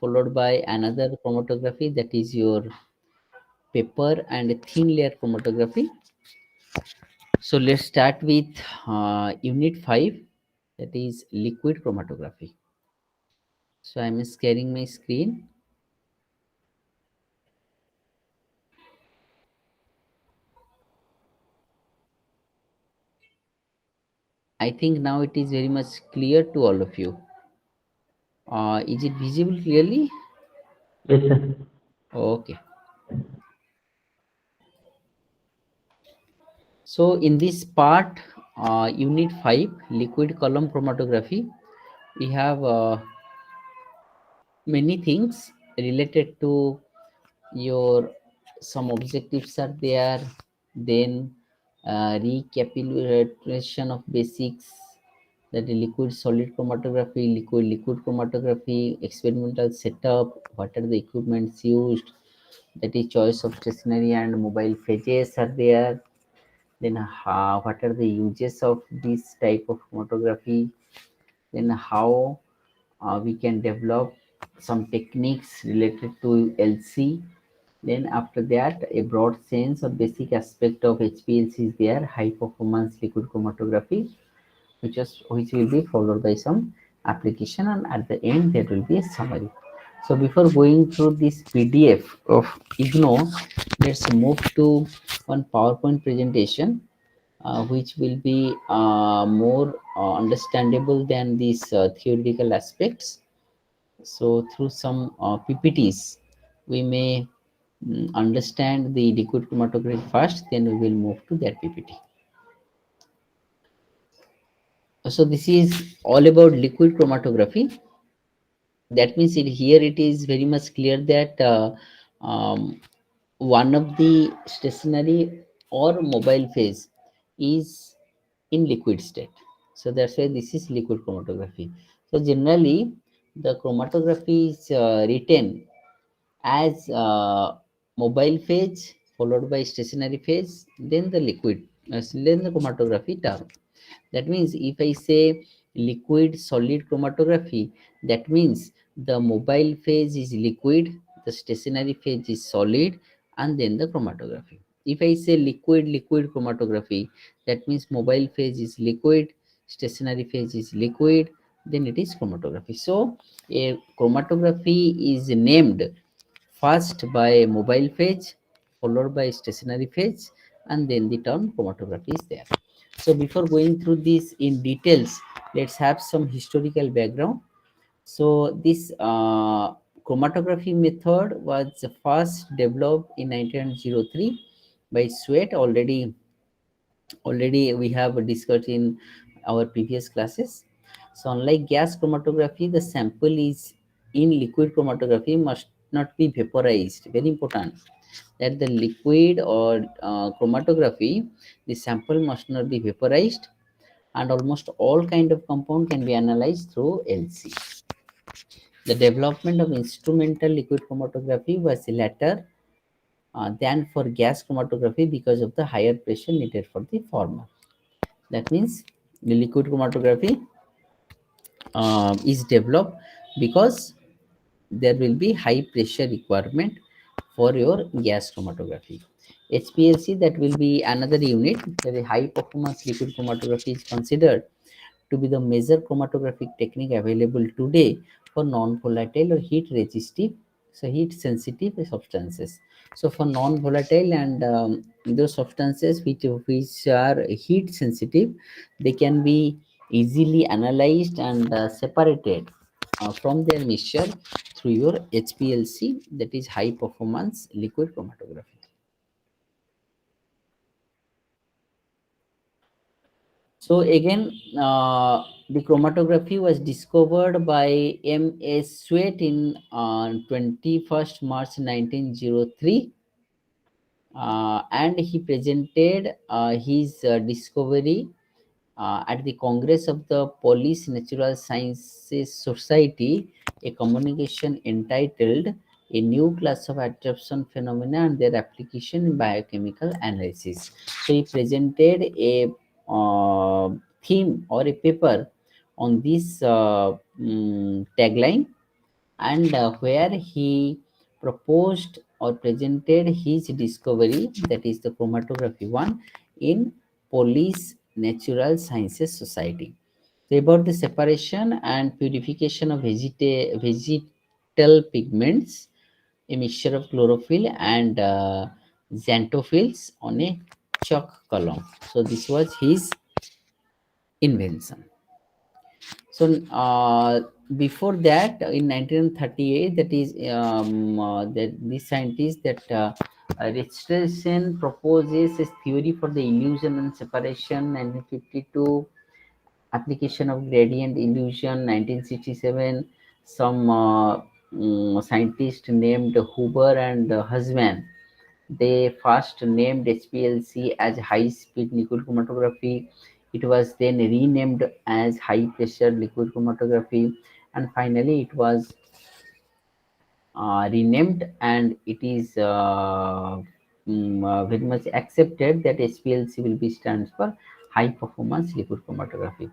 followed by another chromatography, that is your paper and a thin layer chromatography. So let's start with unit 5, that is liquid chromatography. So I'm sharing my screen. I think now it is very much clear to all of you. Is it visible clearly? Yes, sir. Okay. So in this part, unit 5, liquid column chromatography, we have many things related to your, some objectives are there, then recapitulation of basics, that is liquid solid chromatography, liquid chromatography, experimental setup, what are the equipments used, that is choice of stationary and mobile phases are there, then what are the uses of this type of chromatography, then how we can develop some techniques related to LC. Then after that, a broad sense or basic aspect of HPLC is there, high performance liquid chromatography, which will be followed by some application, and at the end there will be a summary. So before going through this PDF of IGNO, let's move to one PowerPoint presentation, which will be more understandable than these theoretical aspects. So through some PPTs, we may understand the liquid chromatography first, then we will move to that PPT. So this is all about liquid chromatography. That means here it is very much clear that one of the stationary or mobile phase is in liquid state. So that's why this is liquid chromatography. So generally, the chromatography is written as mobile phase followed by stationary phase, then the liquid, then the chromatography term. That means if I say liquid solid chromatography, that means the mobile phase is liquid, the stationary phase is solid, and then the chromatography. If I say liquid chromatography, that means mobile phase is liquid, stationary phase is liquid, then it is chromatography. So a chromatography is named first by mobile phase, followed by stationary phase, and then the term chromatography is there. So before going through this in details, let's have some historical background. So this chromatography method was first developed in 1903 by Sweat. Already we have discussed in our previous classes. So unlike gas chromatography, the sample is in liquid chromatography must not be vaporized. Very important that the liquid or chromatography, the sample must not be vaporized, and almost all kind of compound can be analyzed through LC. The development of instrumental liquid chromatography was later than for gas chromatography because of the higher pressure needed for the former. That means the liquid chromatography is developed because there will be high pressure requirement for your gas chromatography. HPLC, that will be another unit. The high performance liquid chromatography is considered to be the major chromatographic technique available today for non-volatile or heat resistive, so heat sensitive substances. So for non-volatile and those substances which are heat sensitive, they can be easily analyzed and separated from their mixture through your HPLC, that is high performance liquid chromatography. So again, the chromatography was discovered by M.S. Sweat in 21st March 1903, and he presented his discovery at the Congress of the Polish Natural Sciences Society, a communication entitled A New Class of Adsorption Phenomena and Their Application in Biochemical Analysis. So he presented a theme or a paper on this tagline, and where he proposed or presented his discovery, that is the chromatography one, in Police Natural Sciences Society. So about the separation and purification of vegetal pigments, a mixture of chlorophyll and xanthophylls on a chalk column. So this was his invention. So before that, in 1938, that is that the scientist that Richardson proposes his theory for the illusion and separation. 1952, application of gradient illusion. 1967, some scientist named Huber and Husman, they first named HPLC as high speed liquid chromatography. It was then renamed as high pressure liquid chromatography, and finally it was renamed, and it is very much accepted that HPLC will be stands for high performance liquid chromatography.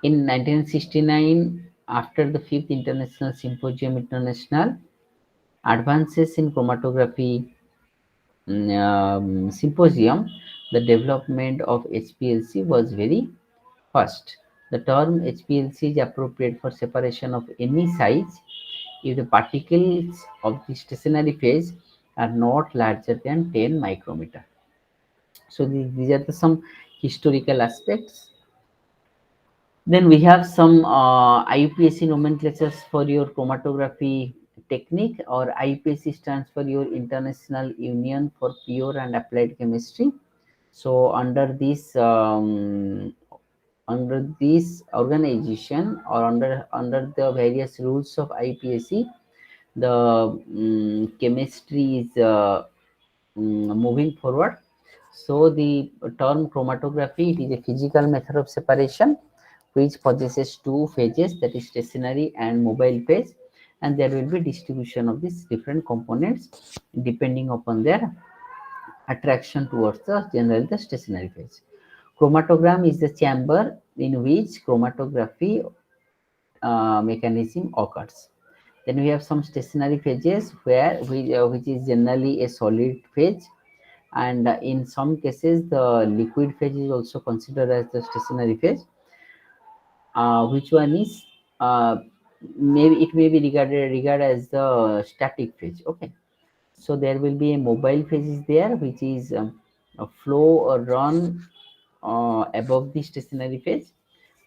In 1969, after the fifth International Symposium International, advances in chromatography symposium, the development of HPLC was very fast. The term HPLC is appropriate for separation of any size if the particles of the stationary phase are not larger than 10 micrometer. So these are some historical aspects. Then we have some IUPAC nomenclatures for your chromatography technique, or IUPAC stands for your International Union for Pure and Applied Chemistry. So under this organization, or under the various rules of IUPAC, the chemistry is moving forward. So the term chromatography, it is a physical method of separation which possesses two phases, that is stationary and mobile phase, and there will be distribution of these different components depending upon their attraction towards the generally the stationary phase. Chromatogram is the chamber in which chromatography mechanism occurs. Then we have some stationary phases which is generally a solid phase, and in some cases the liquid phase is also considered as the stationary phase. Which one is maybe it may be regarded as the static phase. Okay, so there will be a mobile phase is there, which is a flow or run above the stationary phase,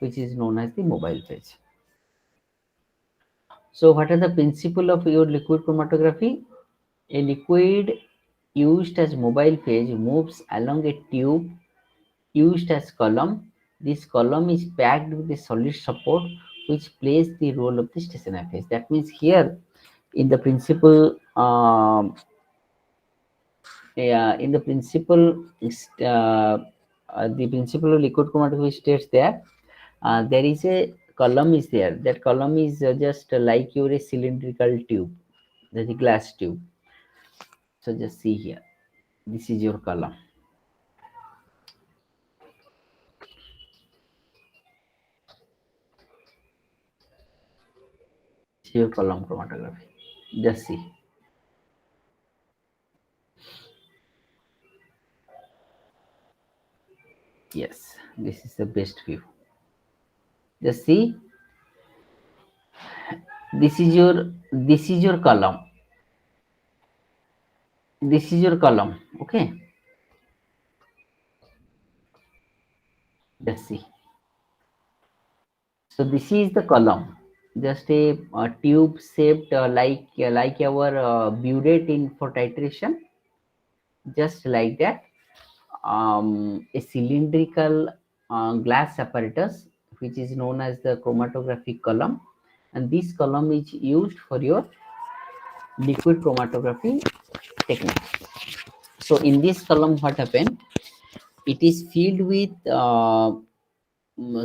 which is known as the mobile phase. So what are the principle of your liquid chromatography? A liquid used as mobile phase moves along a tube used as column. This column is packed with a solid support which plays the role of the stationary phase. That means here in the principle, yeah, in the principle, the principle of liquid chromatography states that there is a column is there. That column is just like your a cylindrical tube, the glass tube. So just see here. This is your column. This is your column chromatography. Just see. Yes, this is the best view. Just see. This is your column. This is your column. Okay. Just see. So this is the column. Just a tube shaped like our burette in for titration. Just like that. A cylindrical glass apparatus which is known as the chromatographic column, and this column is used for your liquid chromatography technique. So in this column what happened, it is filled with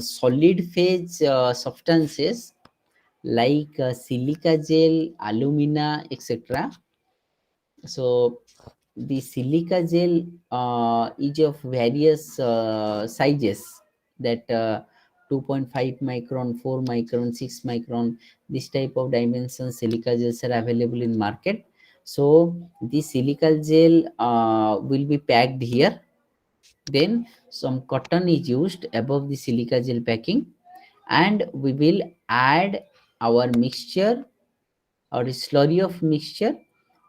solid phase substances like silica gel, alumina, etc. So the silica gel is of various sizes, that 2.5 micron, 4 micron, 6 micron, this type of dimension silica gels are available in market. So this silica gel will be packed here. Then some cotton is used above the silica gel packing, and we will add our mixture or a slurry of mixture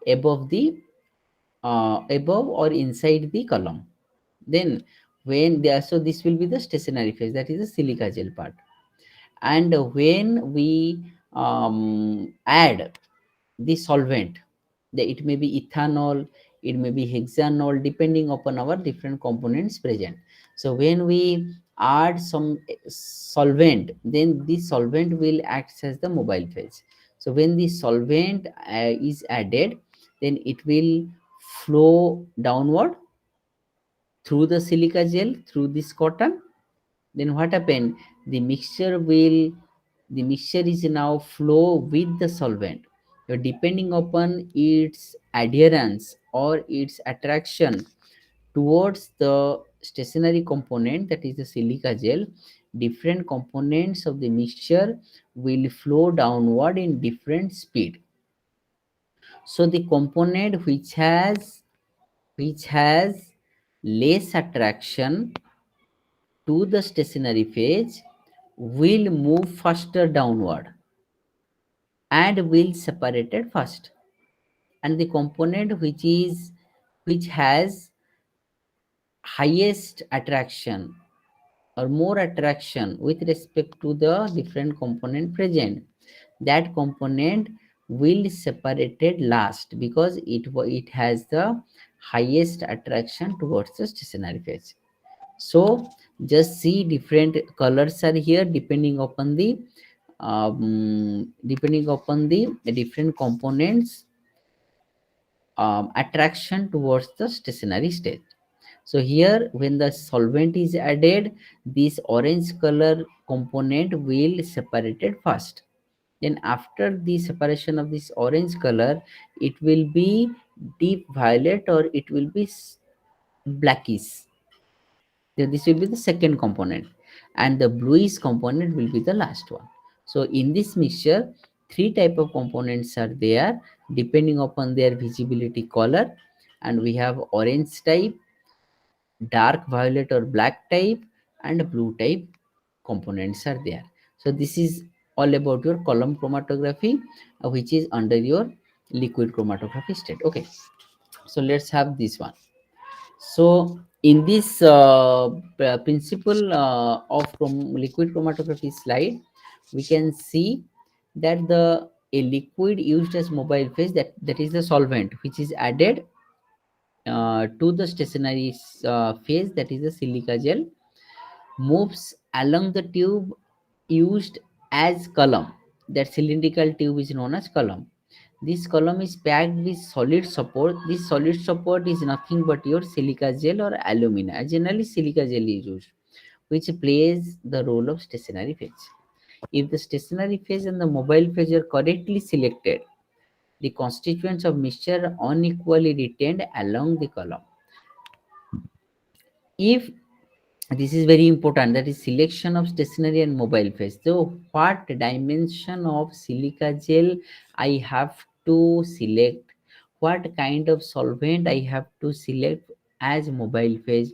above the above or inside the column. Then when there, so this will be the stationary phase, that is the silica gel part. And when we add the solvent, it may be ethanol, it may be hexanol, depending upon our different components present. So when we add some solvent, then this solvent will act as the mobile phase. So when the solvent is added, then it will flow downward through the silica gel, through this cotton. Then what happened, the mixture is now flow with the solvent. So depending upon its adherence or its attraction towards the stationary component, that is the silica gel, different components of the mixture will flow downward in different speed. So the component which has less attraction to the stationary phase will move faster downward and will separate it first, and the component which has highest attraction or more attraction with respect to the different component present, that component will separated last, because it has the highest attraction towards the stationary phase. So just see, different colors are here depending upon the different components attraction towards the stationary state. So here when the solvent is added, this orange color component will separated first. Then after the separation of this orange color, it will be deep violet or it will be blackish. Then this will be the second component, and the bluish component will be the last one. So in this mixture, three type of components are there depending upon their visibility color, and we have orange type, dark violet or black type, and blue type components are there. So this is all about your column chromatography, which is under your liquid chromatography state. Okay, so let's have this one. So in this principle of liquid chromatography slide, we can see that the a liquid used as mobile phase, that is the solvent which is added to the stationary phase, that is the silica gel, moves along the tube used as column. That cylindrical tube is known as column. This column is packed with solid support. This solid support is nothing but your silica gel or alumina. Generally, silica gel is used, which plays the role of stationary phase. If the stationary phase and the mobile phase are correctly selected, the constituents of mixture are unequally retained along the column. If this is very important, that is selection of stationary and mobile phase. So what dimension of silica gel I have to select, what kind of solvent I have to select as mobile phase,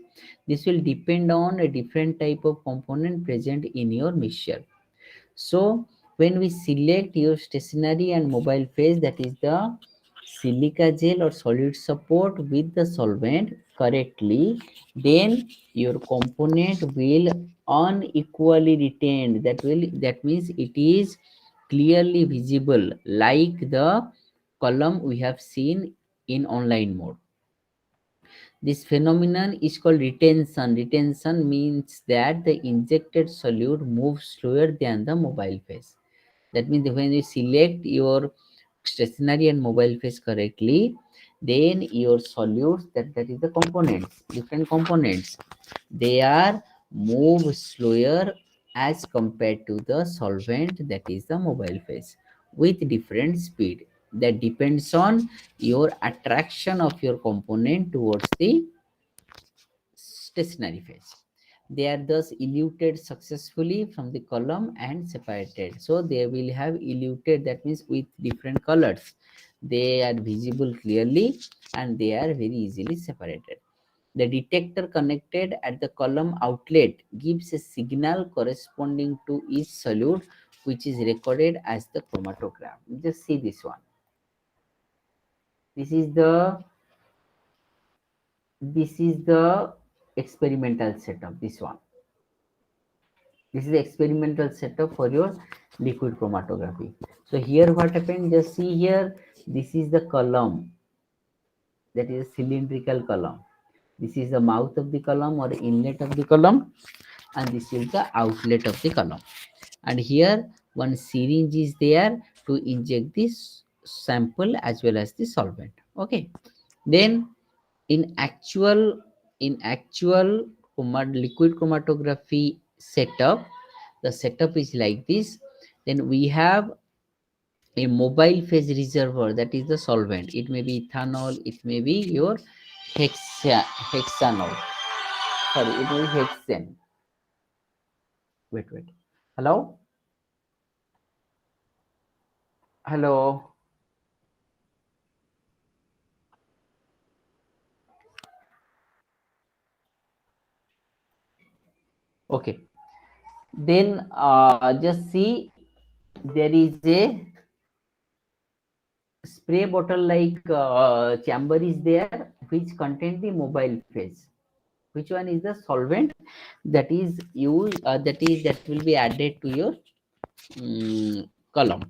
this will depend on a different type of component present in your mixture. So when we select your stationary and mobile phase, that is the silica gel or solid support with the solvent correctly, then your component will unequally retained. That means it is clearly visible, like the column we have seen in online mode. This phenomenon is called retention. Retention means that the injected solute moves slower than the mobile phase. That means when you select your stationary and mobile phase correctly, then your solutes, that is the components, different components, they are move slower as compared to the solvent, that is the mobile phase, with different speed. That depends on your attraction of your component towards the stationary phase. They are thus eluted successfully from the column and separated. So they will have eluted, that means with different colors. They are visible clearly and they are very easily separated. The detector connected at the column outlet gives a signal corresponding to each solute, which is recorded as the chromatogram. Just see this one. This is the experimental setup. This one. This is the experimental setup for your liquid chromatography. So here what happened? Just see here. This is the column. That is a cylindrical column. This is the mouth of the column or inlet of the column, and this is the outlet of the column. And here one syringe is there to inject this sample as well as the solvent. Okay. Then in actual liquid chromatography setup, the setup is like this. Then we have a mobile phase reservoir, that is the solvent. It may be ethanol, it may be your hexanol, sorry, it will be hexane. Wait. Hello. Hello. Okay. Then just see, there is a spray bottle like chamber is there, which contain the mobile phase. Which one is the solvent that is used, that will be added to your column.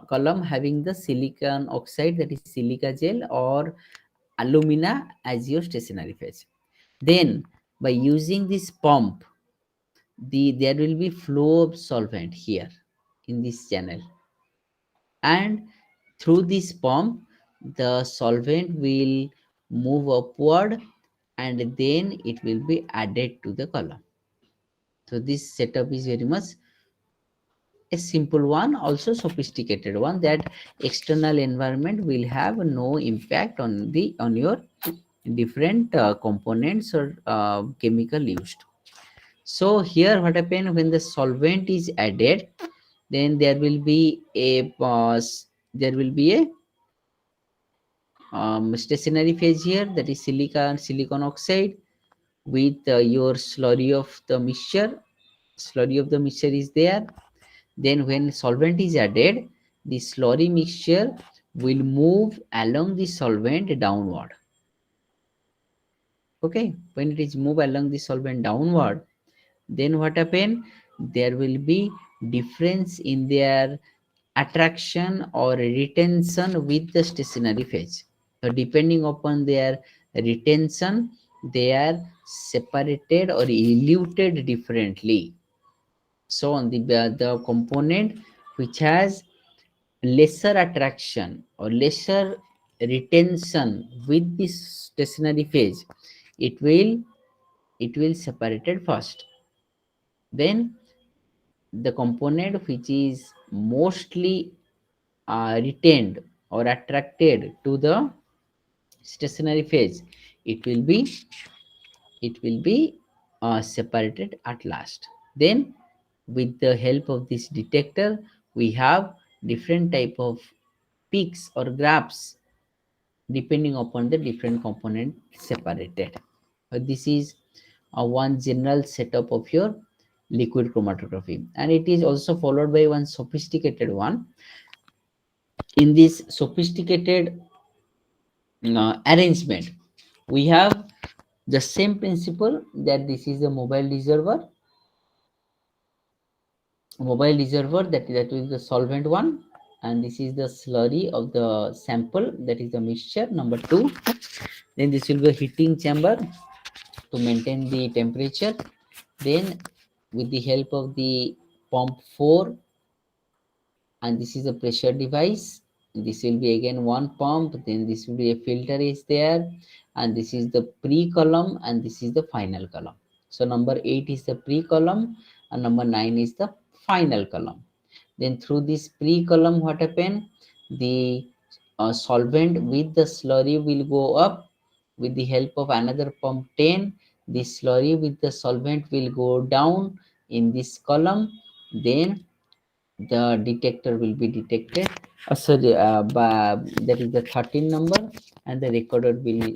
Column having the silicon oxide, that is silica gel, or alumina as your stationary phase. Then by using this pump, there will be flow of solvent here in this channel, and through this pump the solvent will move upward and then it will be added to the column. So this setup is very much a simple one, also sophisticated one, that external environment will have no impact on your different components or chemical used. So here what happen, when the solvent is added, then there will be a stationary phase here, that is silica and silicon oxide with your slurry of the mixture. Slurry of the mixture is there. Then when solvent is added, the slurry mixture will move along the solvent downward. Okay, when it is move along the solvent downward, then what happen? There will be difference in their attraction or retention with the stationary phase. So depending upon their retention, they are separated or eluted differently. So on the component which has lesser attraction or lesser retention with this stationary phase, it will separated first. Then the component which is mostly retained or attracted to the stationary phase, it will be separated at last. Then with the help of this detector, we have different type of peaks or graphs depending upon the different component separated. This is one general setup of your liquid chromatography, and it is also followed by one sophisticated one. In this sophisticated arrangement, we have the same principle, that this is a mobile reservoir, that is the solvent one, and this is the slurry of the sample, that is the mixture number 2. Then this will be a heating chamber to maintain the temperature. Then with the help of the pump 4, and this is a pressure device, this will be again one pump, then this will be a filter is there, and this is the pre-column and this is the final column. So number 8 is the pre-column and number 9 is the final column. Then through this pre-column, what happen, the solvent with the slurry will go up with the help of another pump 10. This slurry with the solvent will go down in this column. Then the detector will be detected. Sorry, that is the 13 number, and the recorder will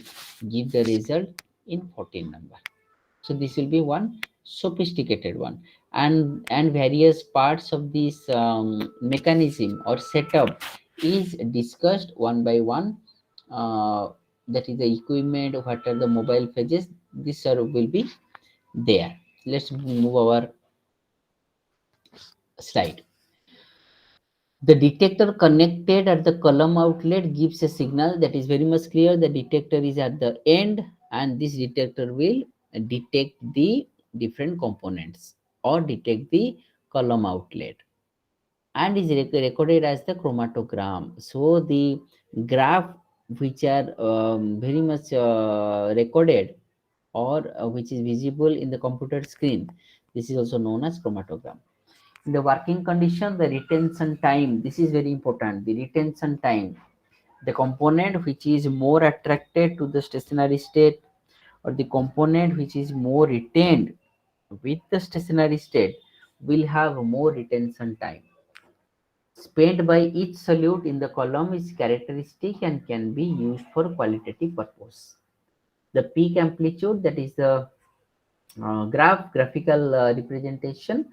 give the result in 14 number. So this will be one sophisticated one, and various parts of this mechanism or setup is discussed one by one. uh, that is the equipment, what are the mobile phases, this will be there. Let's move our slide. The detector connected at the column outlet gives a signal that is very much clear. The detector is at the end, and this detector will detect the different components or detect the column outlet, and is recorded as the chromatogram. So the graph which are very much recorded, or which is visible in the computer screen, this is also known as chromatogram. In the working condition, the retention time, this is very important. The retention time, the component which is more attracted to the stationary state, or the component which is more retained with the stationary state, will have more retention time spent by each solute in the column is characteristic and can be used for qualitative purpose. The peak amplitude, that is the graphical representation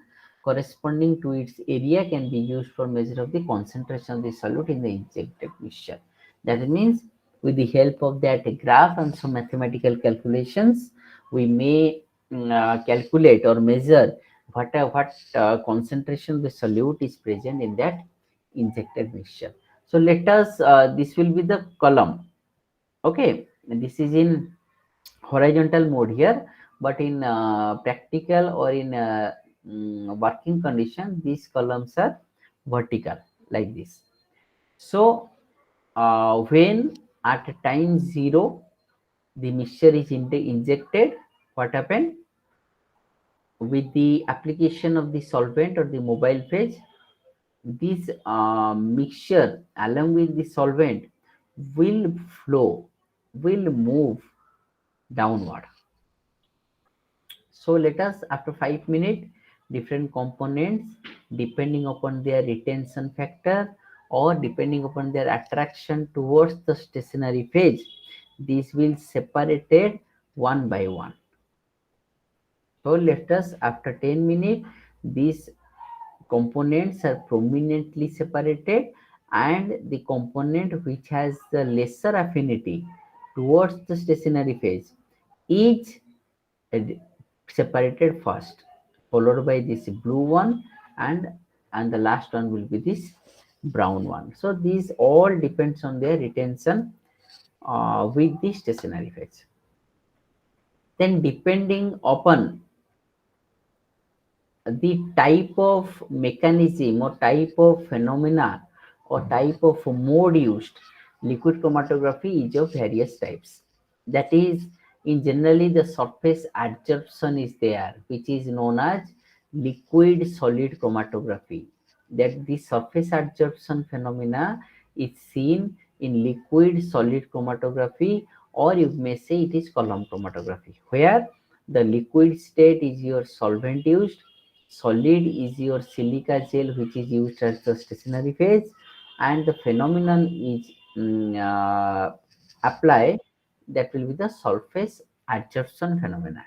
corresponding to its area, can be used for measure of the concentration of the solute in the injected mixture. That means with the help of that graph and some mathematical calculations, we may calculate or measure what concentration the solute is present in that injected mixture. So let us, this will be the column. Okay, this is in horizontal mode here, but in practical or in working condition, these columns are vertical like this. So when at time 0 the mixture is injected, what happened with the application of the solvent or the mobile phase, this mixture along with the solvent will flow, will move downward. So let us, after 5 minutes, different components, depending upon their retention factor or depending upon their attraction towards the stationary phase, these will separated one by one. So let us, after 10 minutes, these components are prominently separated, and the component which has the lesser affinity towards the stationary phase is separated first, followed by this blue one, and the last one will be this brown one. So these all depends on their retention with the stationary phase. Then depending upon the type of mechanism or type of phenomena or type of mode used, liquid chromatography is of various types. That is, in generally the surface adsorption is there, which is known as liquid solid chromatography. That the surface adsorption phenomena is seen in liquid solid chromatography, or you may say it is column chromatography, where the liquid state is your solvent used, solid is your silica gel which is used as the stationary phase, and the phenomenon is applied, that will be the surface adsorption phenomena.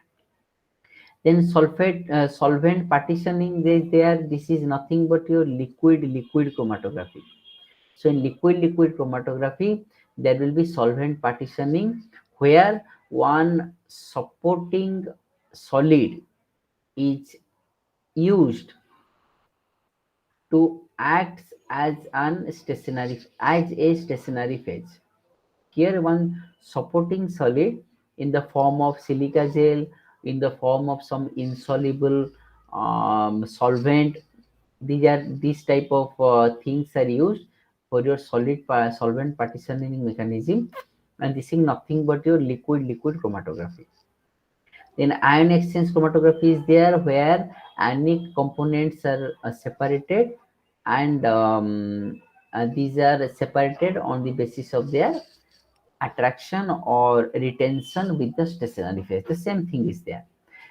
Then solvent partitioning is there. This is nothing but your liquid chromatography. So in liquid chromatography, there will be solvent partitioning, where one supporting solid is used to act as a stationary phase. Here one supporting solid in the form of silica gel, in the form of some insoluble solvent. These type of things are used for your solvent partitioning mechanism, and this is nothing but your liquid chromatography. Then ion exchange chromatography is there, where ionic components are separated, and these are separated on the basis of their attraction or retention with the stationary phase. The same thing is there.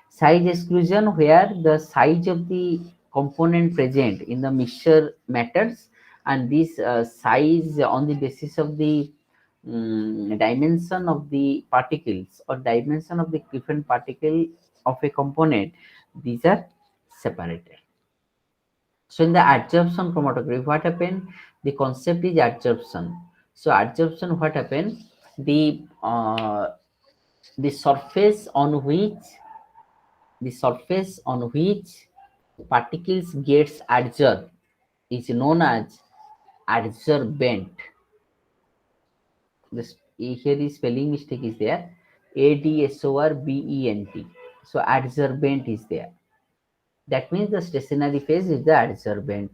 Size exclusion, where the size of the component present in the mixture matters, and this size on the basis of the dimension of the particles or dimension of the different particle of a component, these are separated. So in the adsorption chromatography, what happened? The concept is adsorption. So adsorption, what happened? The surface on which particles gets adsorbed is known as adsorbent. This here is spelling mistake is there. Adsorbent. So adsorbent is there. That means the stationary phase is the adsorbent,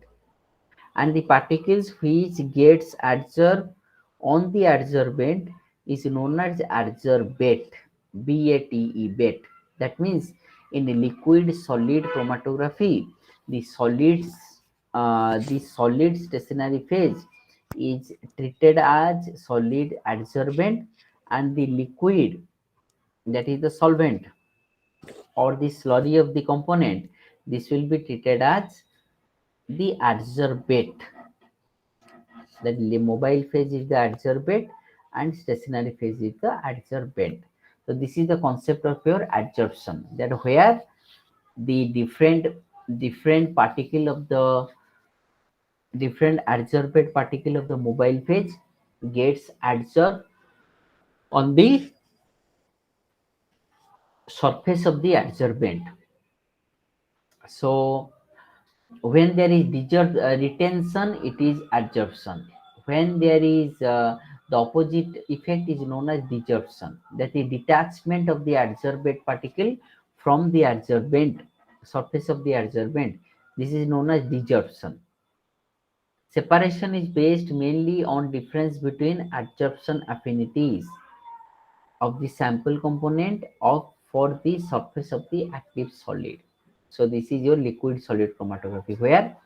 and the particles which gets adsorbed on the adsorbent is known as adsorbate. BATE, bet. That means in liquid solid chromatography, the solid stationary phase is treated as solid adsorbent, and the liquid, that is the solvent or the slurry of the component, this will be treated as the adsorbate. The mobile phase is the adsorbate and stationary phase is the adsorbent. So this is the concept of your adsorption, that where the different particle of the different adsorbate particle of the mobile phase gets adsorbed on the surface of the adsorbent. So when there is retention, it is adsorption. When there is the opposite effect is known as desorption, that is detachment of the adsorbate particle from the adsorbent surface of the adsorbent. This is known as desorption. Separation is based mainly on difference between adsorption affinities of the sample component of for the surface of the active solid. So this is your liquid solid chromatography, where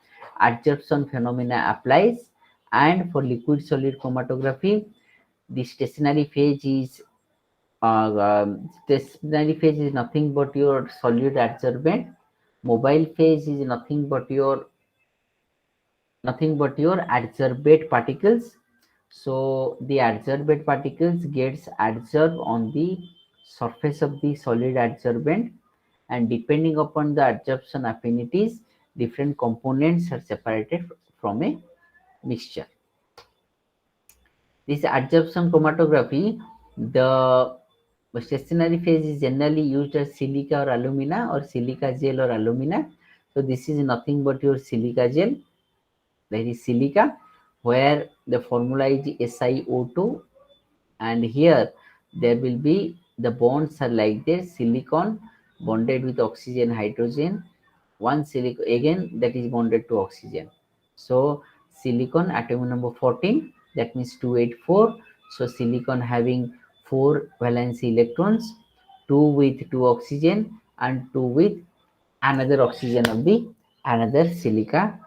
adsorption phenomena applies, and for liquid solid chromatography, the stationary phase is nothing but your solid adsorbent. Mobile phase is nothing but your adsorbate particles. So the adsorbate particles gets adsorbed on the surface of the solid adsorbent, and depending upon the adsorption affinities, different components are separated from a mixture. This adsorption chromatography, the stationary phase is generally used as silica or alumina, or silica gel or alumina. So this is nothing but your silica gel, that is silica, where the formula is SiO2, and here there will be the bonds are like this: silicon bonded with oxygen, hydrogen, one silicon again that is bonded to oxygen. So silicon atom number 14, that means 284. So silicon having 4 valence electrons, 2 with 2 oxygen and 2 with another oxygen of the another silicon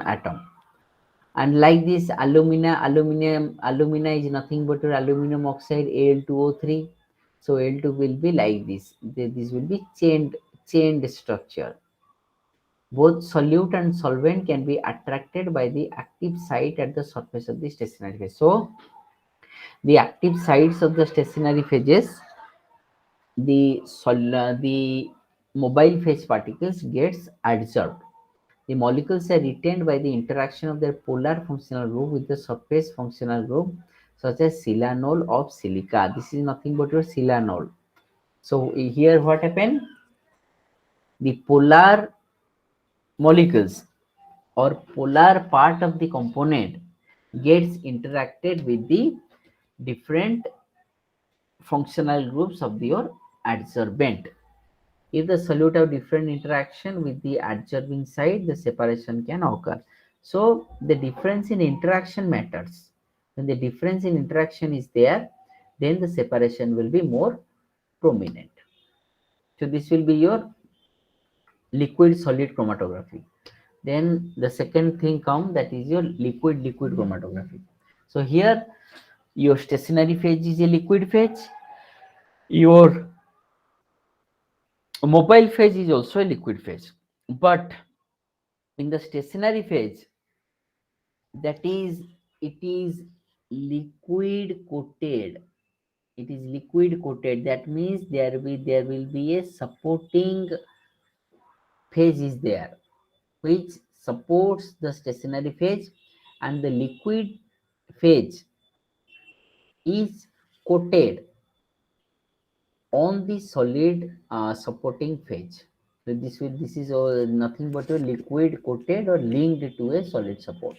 atom. And like this alumina is nothing but your aluminum oxide, Al2O3. So Al2 will be like this. This will be chained structure. Both solute and solvent can be attracted by the active site at the surface of the stationary phase. So the active sites of the stationary phases, the mobile phase particles gets adsorbed. The molecules are retained by the interaction of their polar functional group with the surface functional group, such as silanol of silica. This is nothing but your silanol. So here what happened? The polar molecules or polar part of the component gets interacted with the different functional groups of your adsorbent. If the solute have different interaction with the adsorbing side, the separation can occur. So the difference in interaction matters. When the difference in interaction is there, then the separation will be more prominent. So this will be your liquid solid chromatography. Then the second thing come, that is your liquid liquid chromatography. So here your stationary phase is a liquid phase, your mobile phase is also a liquid phase, but in the stationary phase, that is, it is liquid coated. It is liquid coated, that means there will be a supporting phase is there, which supports the stationary phase, and the liquid phase is coated on the solid supporting phase. So this is nothing but a liquid coated or linked to a solid support.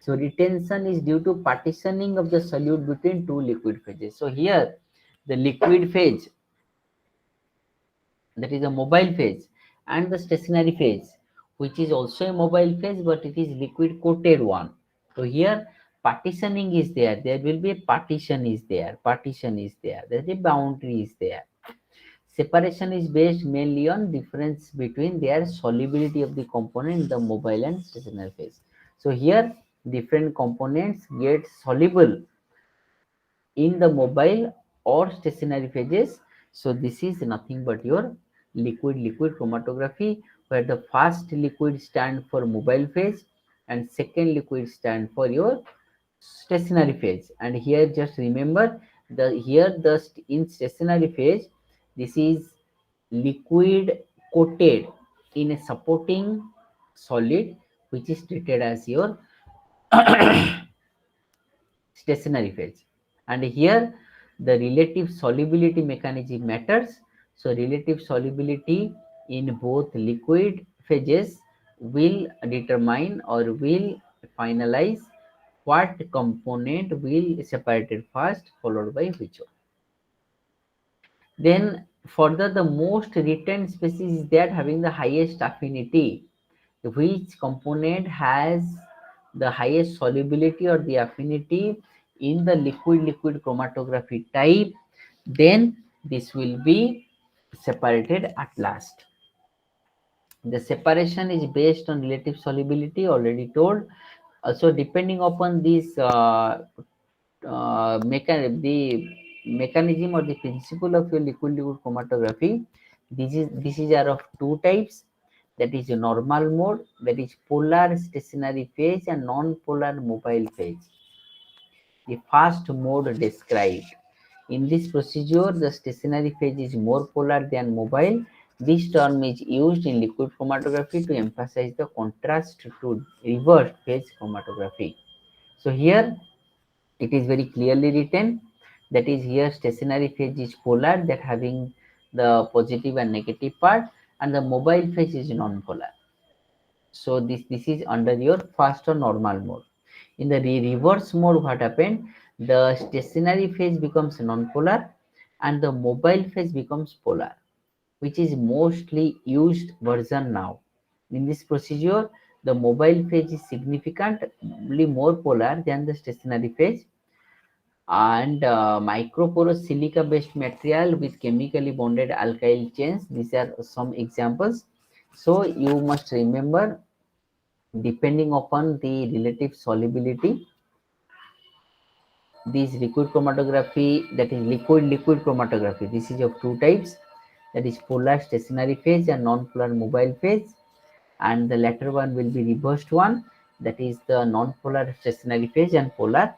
So retention is due to partitioning of the solute between two liquid phases. So here the liquid phase, that is a mobile phase, and the stationary phase, which is also a mobile phase, but it is liquid coated one. So here partitioning is there. There will be a partition is there. Partition is there. There is a boundary is there. Separation is based mainly on difference between their solubility of the component in the mobile and stationary phase. So here different components get soluble in the mobile or stationary phases. So this is nothing but your liquid chromatography, where the first liquid stand for mobile phase and second liquid stand for your stationary phase. And here just remember, in stationary phase, this is liquid coated in a supporting solid, which is treated as your stationary phase. And here the relative solubility mechanism matters. So relative solubility in both liquid phases will determine or will finalize what component will separated first, followed by which one. Then further, the most retained species is that having the highest affinity, which component has the highest solubility or the affinity in the liquid chromatography type, then this will be separated at last. The separation is based on relative solubility, already told. Also depending upon this the mechanism or the principle of your liquid chromatography, this is are of two types, that is a normal mode, that is polar stationary phase, and non-polar mobile phase. The first mode described. In this procedure, the stationary phase is more polar than mobile. This term is used in liquid chromatography to emphasize the contrast to reverse phase chromatography. So here it is very clearly written, that is here stationary phase is polar, that having the positive and negative part, and the mobile phase is non-polar. So this is under your first or normal mode. In the reverse mode, what happened, the stationary phase becomes non-polar and the mobile phase becomes polar, which is mostly used version now. In this procedure, the mobile phase is significantly more polar than the stationary phase, and microporous silica based material with chemically bonded alkyl chains, these are some examples. So you must remember, depending upon the relative solubility, this liquid chromatography, that is liquid chromatography, this is of two types, that is polar stationary phase and non-polar mobile phase, and the latter one will be reversed one, that is the non-polar stationary phase and polar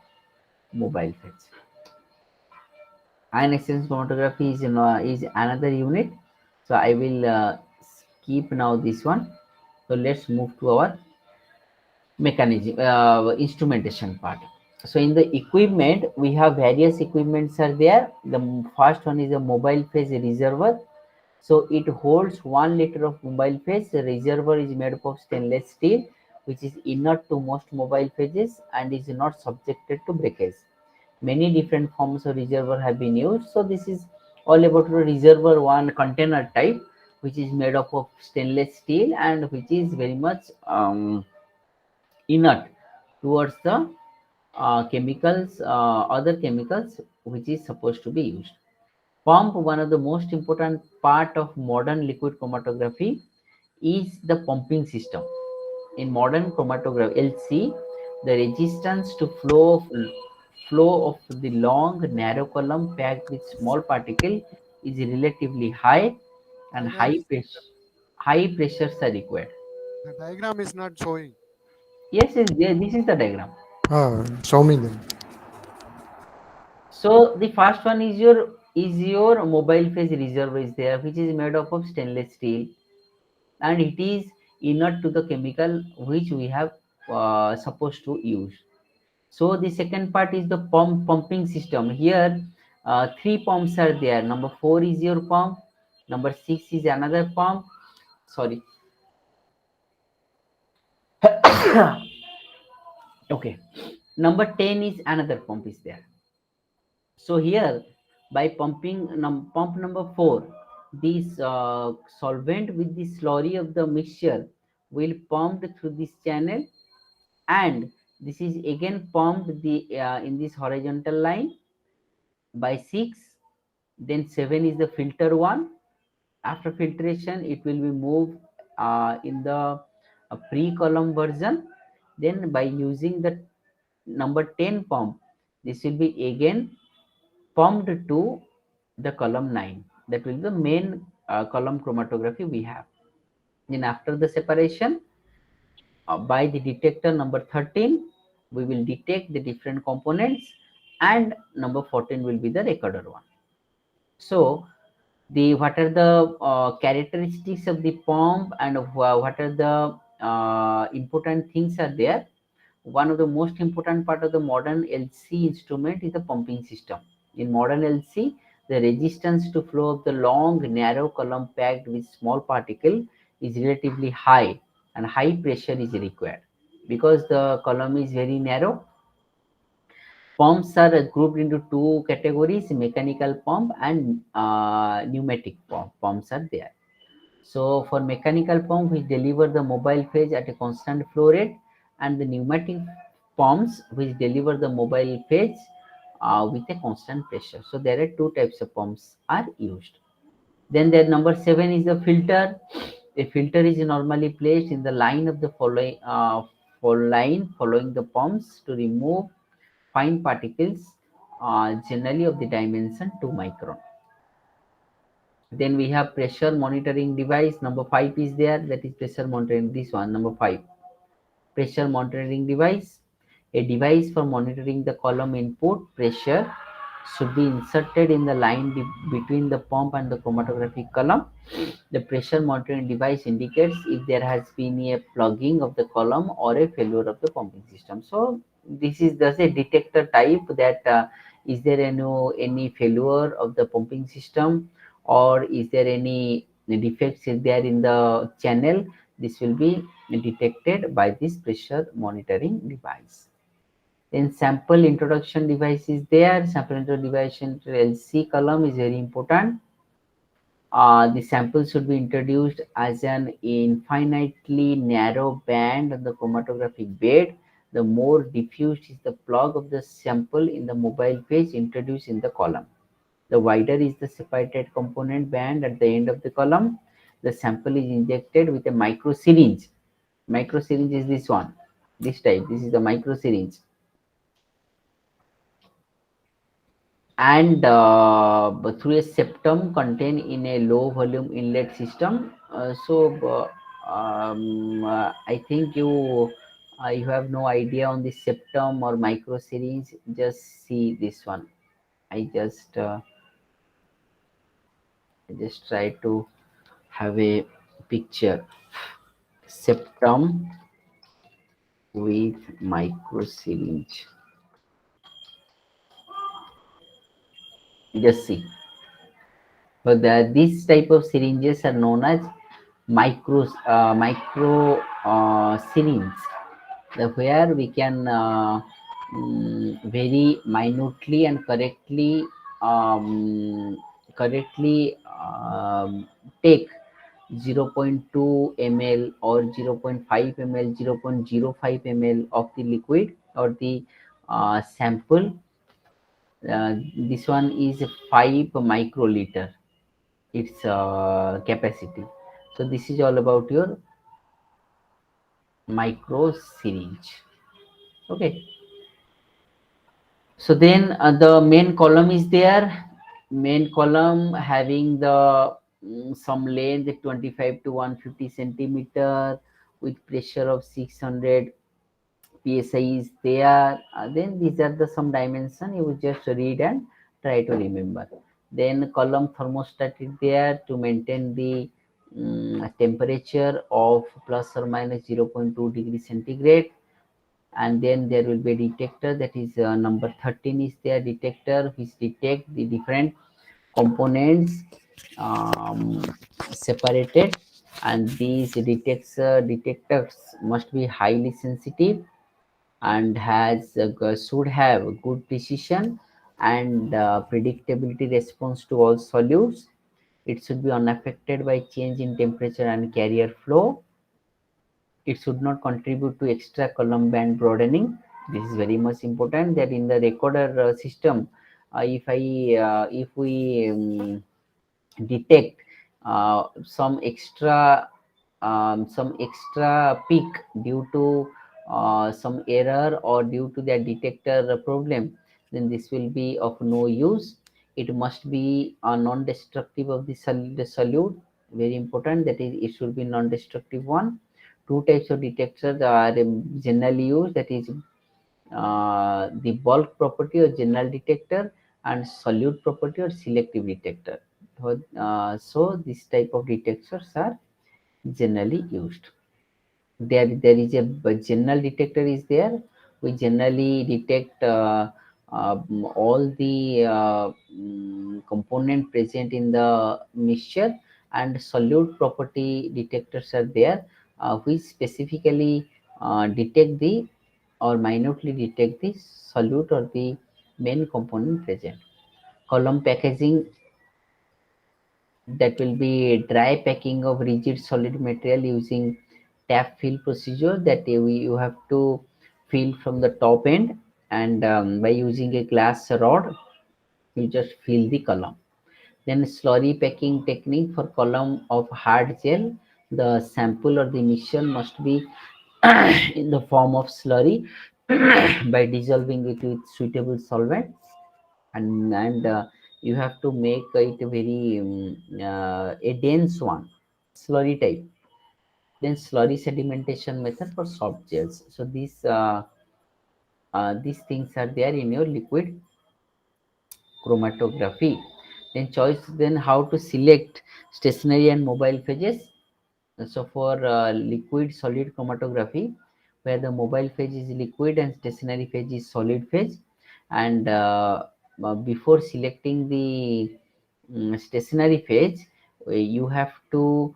mobile phase. Ion exchange chromatography is another unit, so I will skip now this one. So let's move to our mechanism instrumentation part. So in the equipment, we have various equipments are there. The first one is a mobile phase reservoir. So it holds 1 liter of mobile phase. The reservoir is made up of stainless steel, which is inert to most mobile phases and is not subjected to breakage. Many different forms of reservoir have been used. So this is all about the reservoir one container type, which is made up of stainless steel and which is very much inert towards the chemicals, other chemicals which is supposed to be used. Pump, one of the most important part of modern liquid chromatography, is the pumping system. In modern chromatography, LC, the resistance to flow of flow of the long narrow column packed with small particle is relatively high, and Diagram is high pressures are required. the diagram is not showing. Yes, yes, this is the diagram. Show me then. So the first one is your mobile phase reservoir is there, which is made up of stainless steel, and it is inert to the chemical which we have supposed to use. So the second part is the pumping system. Here, three pumps are there. Number four is your pump. Number six is another pump. Sorry. Okay. Number 10 is another pump is there. So here, by pumping pump number four, this solvent with the slurry of the mixture will pumped through this channel, and this is again pumped in this horizontal line by 6. Then 7 is the filter one. After filtration, it will be moved in the pre-column version. Then by using the number 10 pump, this will be again pumped to the column 9. That will be the main column chromatography we have. Then after the separation, by the detector number 13, we will detect the different components, and number 14 will be the recorder one. So the what are the characteristics of the pump, and what are the important things are there. One of the most important part of the modern LC instrument is the pumping system. In modern LC, the resistance to flow of the long narrow column packed with small particle is relatively high, and high pressure is required. Because the column is very narrow, pumps are grouped into two categories: mechanical pump and pneumatic pump. Pumps are there. So for mechanical pump, which deliver the mobile phase at a constant flow rate, and the pneumatic pumps which deliver the mobile phase with a constant pressure. So there are two types of pumps are used. Then the number 7 is the filter. A filter is normally placed in the line of the following the pumps to remove fine particles, generally of the dimension 2 micron. Then we have pressure monitoring device. Number 5 is there, that is pressure monitoring. This one, number 5, pressure monitoring device. A device for monitoring the column input pressure should be inserted in the line between the pump and the chromatographic column. The pressure monitoring device indicates if there has been a plugging of the column or a failure of the pumping system. So this is just a detector type that is there any failure of the pumping system, or is there any defects is there in the channel. This will be detected by this pressure monitoring device. Then sample introduction device is there. Sample introduction device into LC column is very important. The sample should be introduced as an infinitely narrow band on the chromatographic bed. The more diffused is the plug of the sample in the mobile phase introduced in the column. The wider is the separated component band at the end of the column. The sample is injected with a micro syringe. Micro syringe is this one, this type. This is the micro syringe, and but through a septum contained in a low volume inlet system. I think you have no idea on the septum or micro syringe. Just see this one. I just try to have a picture. Septum with micro syringe. Just see. But these type of syringes are known as micro syringe, where we can very minutely and correctly take 0.2 ml or 0.5 ml, 0.05 ml of the liquid or the sample. This one is 5 microliter, its capacity. So this is all about your micro syringe. Okay. So then the main column is there, main column having the some length 25 to 150 centimeter with pressure of 600 psi is there. Then these are the some dimension you will just read and try to remember. Then column thermostat is there to maintain the temperature of plus or minus 0.2 degree centigrade. And then there will be a detector, that is number 13 is there, detector which detect the different components um, separated. And these detectors must be highly sensitive and should have good precision and predictability response to all solutes. It should be unaffected by change in temperature and carrier flow. It should not contribute to extra column band broadening. This is very much important, that in the recorder system, if we detect some extra peak due to some error or due to the detector problem, then this will be of no use. It must be non-destructive of the solute. Very important, that is it should be non-destructive one. Two types of detectors are generally used, that is the bulk property or general detector, and solute property or selective detector. So this type of detectors are generally used. There is a general detector is there. We generally detect all the component present in the mixture, and solute property detectors are there, which specifically detect the or minutely detect the solute or the main component present. Column packaging, that will be dry packing of rigid solid material using tap fill procedure, that you have to fill from the top end, and by using a glass rod you just fill the column. Then slurry packing technique for column of hard gel, the sample or the mixture must be in the form of slurry by dissolving it with suitable solvent. And you have to make it a very a dense one, slurry type. Then slurry sedimentation method for soft gels. So these things are there in your liquid chromatography. Then choice, then how to select stationary and mobile phases. So for liquid solid chromatography, where the mobile phase is liquid and stationary phase is solid phase, and before selecting the stationary phase, you have to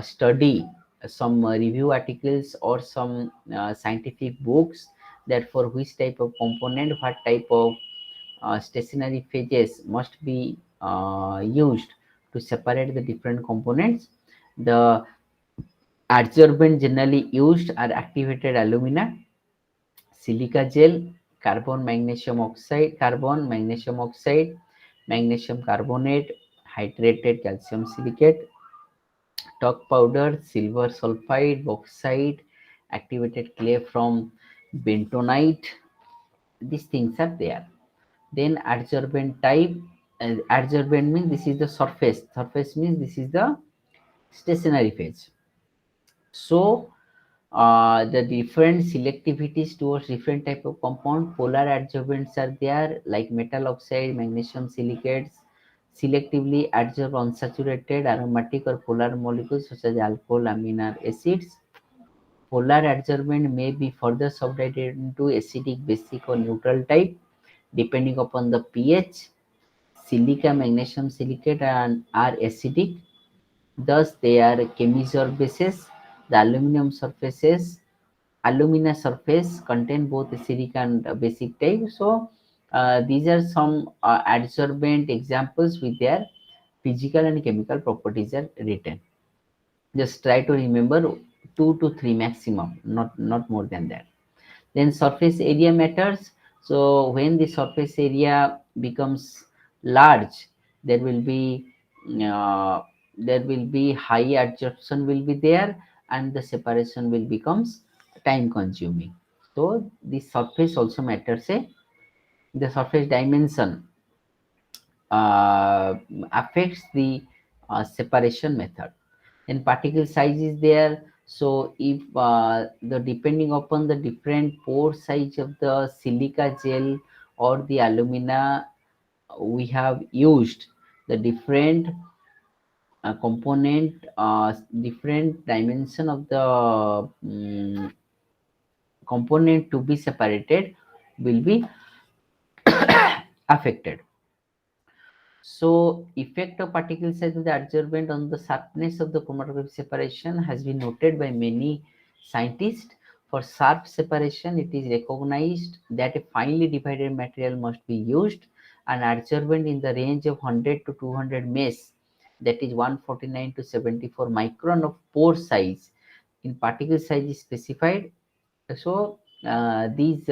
study some review articles or some scientific books, that for which type of component what type of stationary phases must be used to separate the different components. The adsorbent generally used are activated alumina, silica gel, carbon magnesium oxide, magnesium carbonate, hydrated calcium silicate, talc powder, silver sulfide, bauxite, activated clay from bentonite. These things are there. Then adsorbent type, adsorbent means this is the surface means this is the stationary phase. So the different selectivities towards different type of compound, polar adsorbents are there, like metal oxide, magnesium silicates selectively adsorb unsaturated aromatic or polar molecules such as alcohol, amino acids. Polar adsorbent may be further subdivided into acidic, basic, or neutral type depending upon the pH. Silica, magnesium silicate and are acidic, thus they are chemisor bases. The alumina surface contain both acidic and basic type. So these are some adsorbent examples with their physical and chemical properties are written. Just try to remember two to three maximum, not more than that. Then surface area matters. So when the surface area becomes large, there will be uh, high adsorption will be there, and the separation will becomes time consuming. So the surface also matters a the surface dimension uh, affects the separation method. Then particle size is there. So if the depending upon the different pore size of the silica gel or the alumina we have used, the different component, different dimension of the component to be separated will be affected. So, effect of particle size of the adsorbent on the sharpness of the chromatography separation has been noted by many scientists. For sharp separation, it is recognized that a finely divided material must be used. An adsorbent in the range of 100 to 200 mesh, that is 149 to 74 micron of pore size, in particle size is specified. So these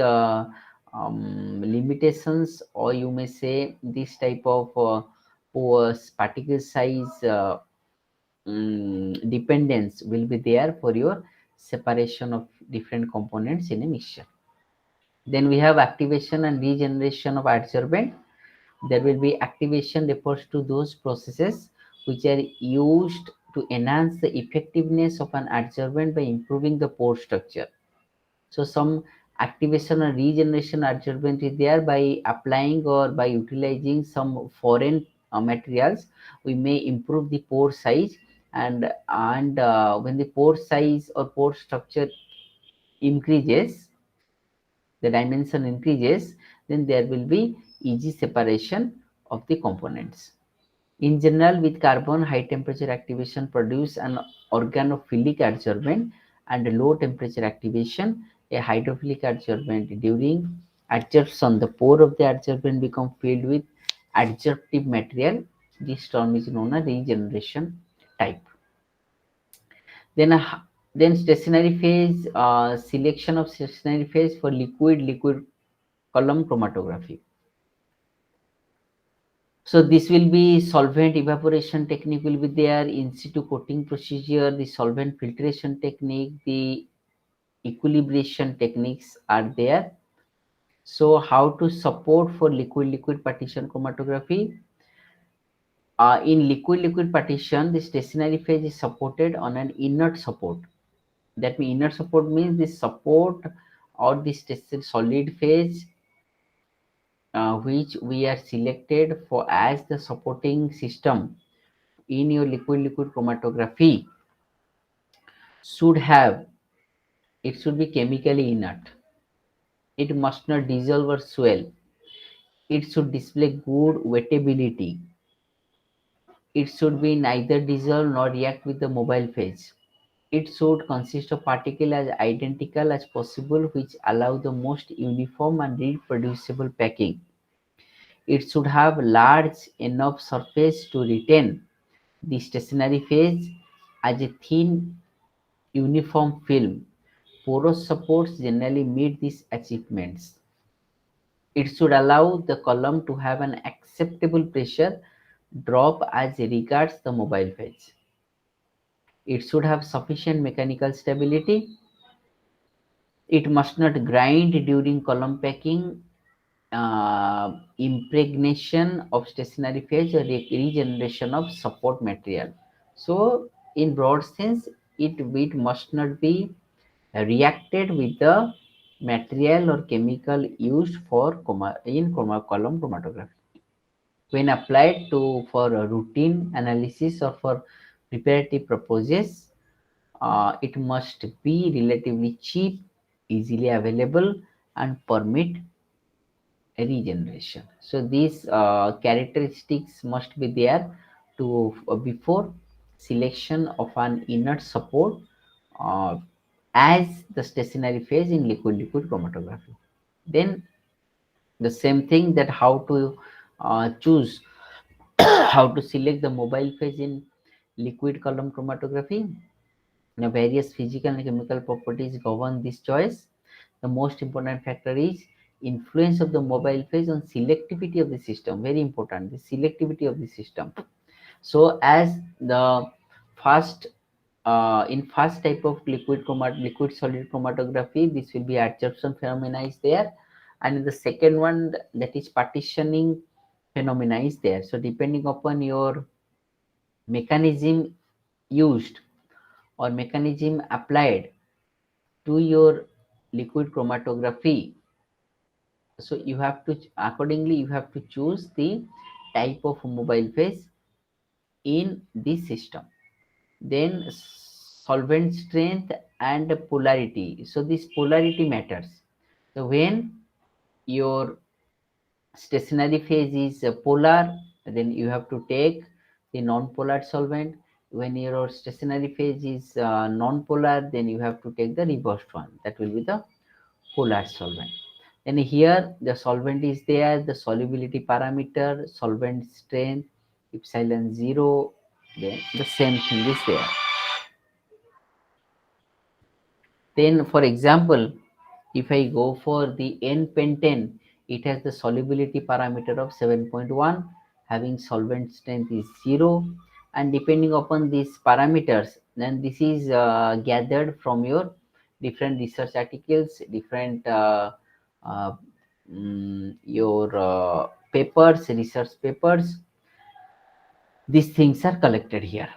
limitations, or you may say this type of particle size dependence will be there for your separation of different components in a mixture. Then we have activation and regeneration of adsorbent. There will be activation refers to those processes which are used to enhance the effectiveness of an adsorbent by improving the pore structure. So some activation or regeneration adsorbent is there by applying or by utilizing some foreign materials. We may improve the pore size, and when the pore size or pore structure increases, the dimension increases, then there will be easy separation of the components. In general, with carbon, high temperature activation produce an organophilic adsorbent, and low temperature activation, a hydrophilic adsorbent. During adsorption, the pore of the adsorbent become filled with adsorptive material. This term is known as regeneration type. Then, then stationary phase, selection of stationary phase for liquid column chromatography. So this will be solvent evaporation technique will be there, in situ coating procedure, the solvent filtration technique, the equilibration techniques are there. So how to support for liquid partition chromatography? In liquid partition, the stationary phase is supported on an inert support. That means inert support means the support or the solid phase which we are selected for as the supporting system in your liquid chromatography should have, it should be chemically inert. It must not dissolve or swell. It should display good wettability. It should be neither dissolve nor react with the mobile phase. It should consist of particles as identical as possible, which allow the most uniform and reproducible packing. It should have large enough surface to retain the stationary phase as a thin uniform film. Porous supports generally meet these achievements. It should allow the column to have an acceptable pressure drop as regards the mobile phase. It should have sufficient mechanical stability. It must not grind during column packing, impregnation of stationary phase, or regeneration of support material. So, in broad sense, it must not be reacted with the material or chemical used for column chromatography. When applied to for a routine analysis or for preparative purposes, it must be relatively cheap, easily available, and permit regeneration. So these characteristics must be there to before selection of an inert support uh, as the stationary phase in liquid chromatography. Then the same thing, that how to choose how to select the mobile phase in liquid column chromatography. Now, various physical and chemical properties govern this choice. The most important factor is influence of the mobile phase on selectivity of the system. Very important, the selectivity of the system. So as the first in first type of liquid solid chromatography, this will be adsorption phenomena is there. And the second one, that is partitioning phenomena is there. So depending upon your mechanism used or mechanism applied to your liquid chromatography, so you have to accordingly you have to choose the type of mobile phase in this system. Then solvent strength and polarity. So this polarity matters. So when your stationary phase is polar, then you have to take the non-polar solvent. When your stationary phase is non-polar, then you have to take the reversed one. That will be the polar solvent. And here the solvent is there, the solubility parameter, solvent strength, epsilon 0, then the same thing is there. Then for example, if I go for the N-pentane, it has the solubility parameter of 7.1, having solvent strength is 0, and depending upon these parameters, then this is gathered from your different research articles, different your papers, research papers. These things are collected here.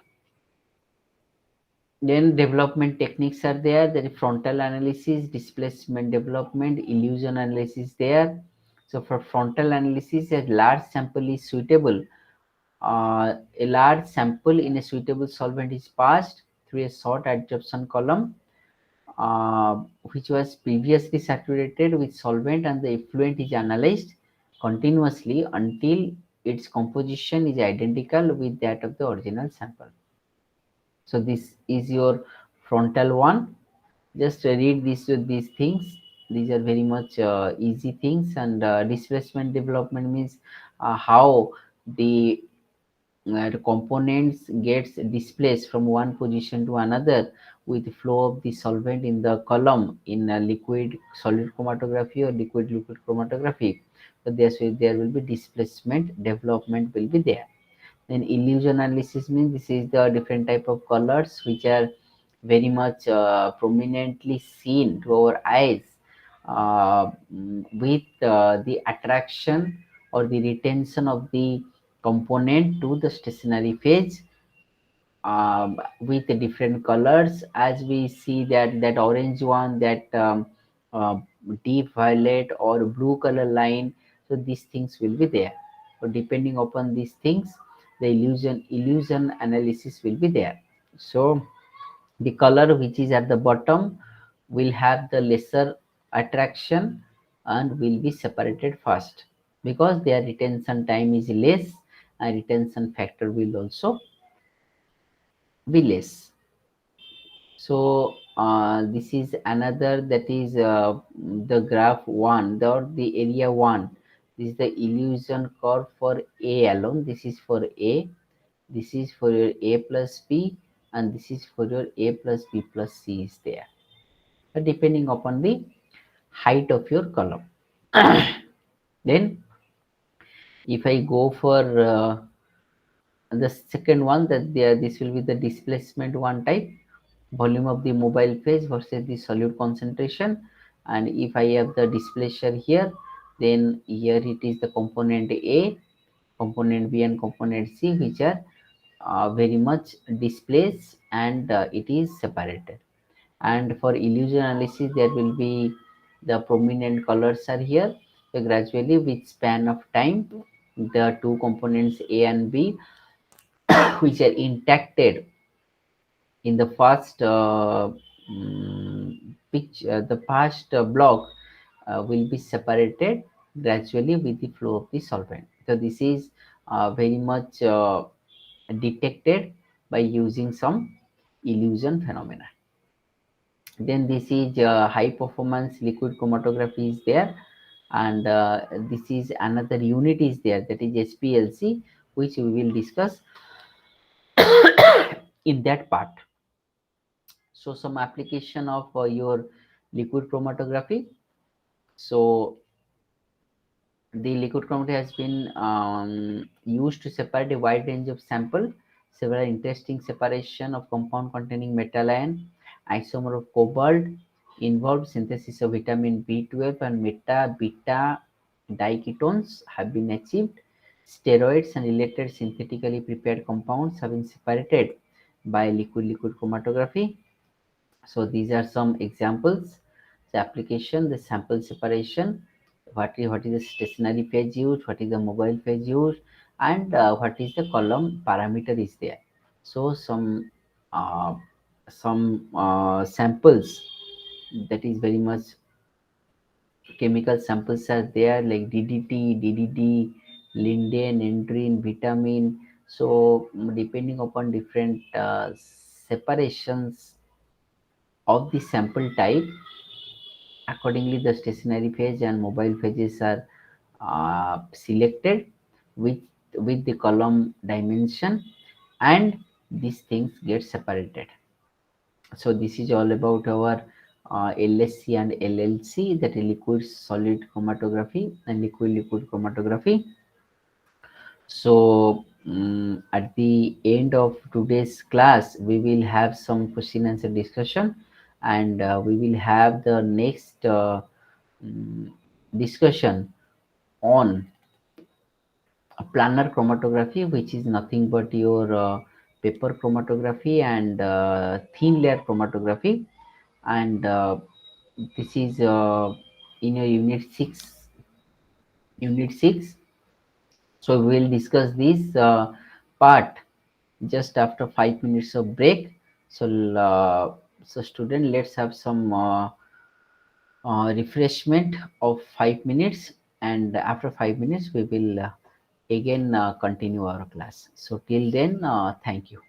Then development techniques are there. There is frontal analysis, displacement development, illusion analysis there. So for frontal analysis, a large sample is suitable. A large sample in a suitable solvent is passed through a short adsorption column, which was previously saturated with solvent, and the effluent is analyzed continuously until its composition is identical with that of the original sample. So this is your frontal one. Just read these things. These are very much easy things. And displacement development means how the components gets displaced from one position to another with the flow of the solvent in the column in liquid solid chromatography or liquid chromatography. So there will be displacement development will be there. Then illusion analysis means this is the different type of colors which are very much prominently seen to our eyes with the attraction or the retention of the component to the stationary phase with the different colors, as we see that orange one, that uh, deep violet or blue color line. So these things will be there. So depending upon these things, the illusion analysis will be there. So the color which is at the bottom will have the lesser attraction and will be separated first, because their retention time is less and retention factor will also be less. So this is another, that is the graph one, the area one. This is the illusion curve for A alone. This is for A. This is for your A plus B, and this is for your A plus B plus C is there. Depending upon the height of your column. Then if I go for the second one, that there this will be the displacement one type, volume of the mobile phase versus the solute concentration. And if I have the displacer here, then here it is the component A, component B and component C, which are very much displaced, and it is separated. And for illusion analysis, there will be the prominent colors are here. So gradually with span of time, the two components A and B which are intacted in the first the first block will be separated gradually with the flow of the solvent. So this is very much detected by using some illusion phenomena. Then this is high performance liquid chromatography is there, and this is another unit is there, that is SPLC, which we will discuss in that part. So some application of your liquid chromatography. So the liquid chromatography has been used to separate a wide range of sample. Several interesting separation of compound containing metal ion, isomer of cobalt, involved synthesis of vitamin B12 and beta diketones have been achieved. Steroids and related synthetically prepared compounds have been separated by liquid chromatography. So these are some examples. The application, the sample separation, what is the stationary phase used, what is the mobile phase used, and what is the column parameter is there. So uh, some samples that is very much chemical samples are there like DDT, DDD, linden, endrin, vitamin. So depending upon different separations of the sample type, accordingly the stationary phase and mobile phases are selected with the column dimension, and these things get separated. So this is all about our LSC and LLC, that is liquid solid chromatography and liquid chromatography. So at the end of today's class, we will have some question answer discussion, and we will have the next mm, discussion on a planar chromatography, which is nothing but your paper chromatography and thin layer chromatography. And this is in your unit 6. So we will discuss this part just after 5 minutes of break. So so student, let's have some refreshment of 5 minutes, and after 5 minutes we will again continue our class. So till then, thank you.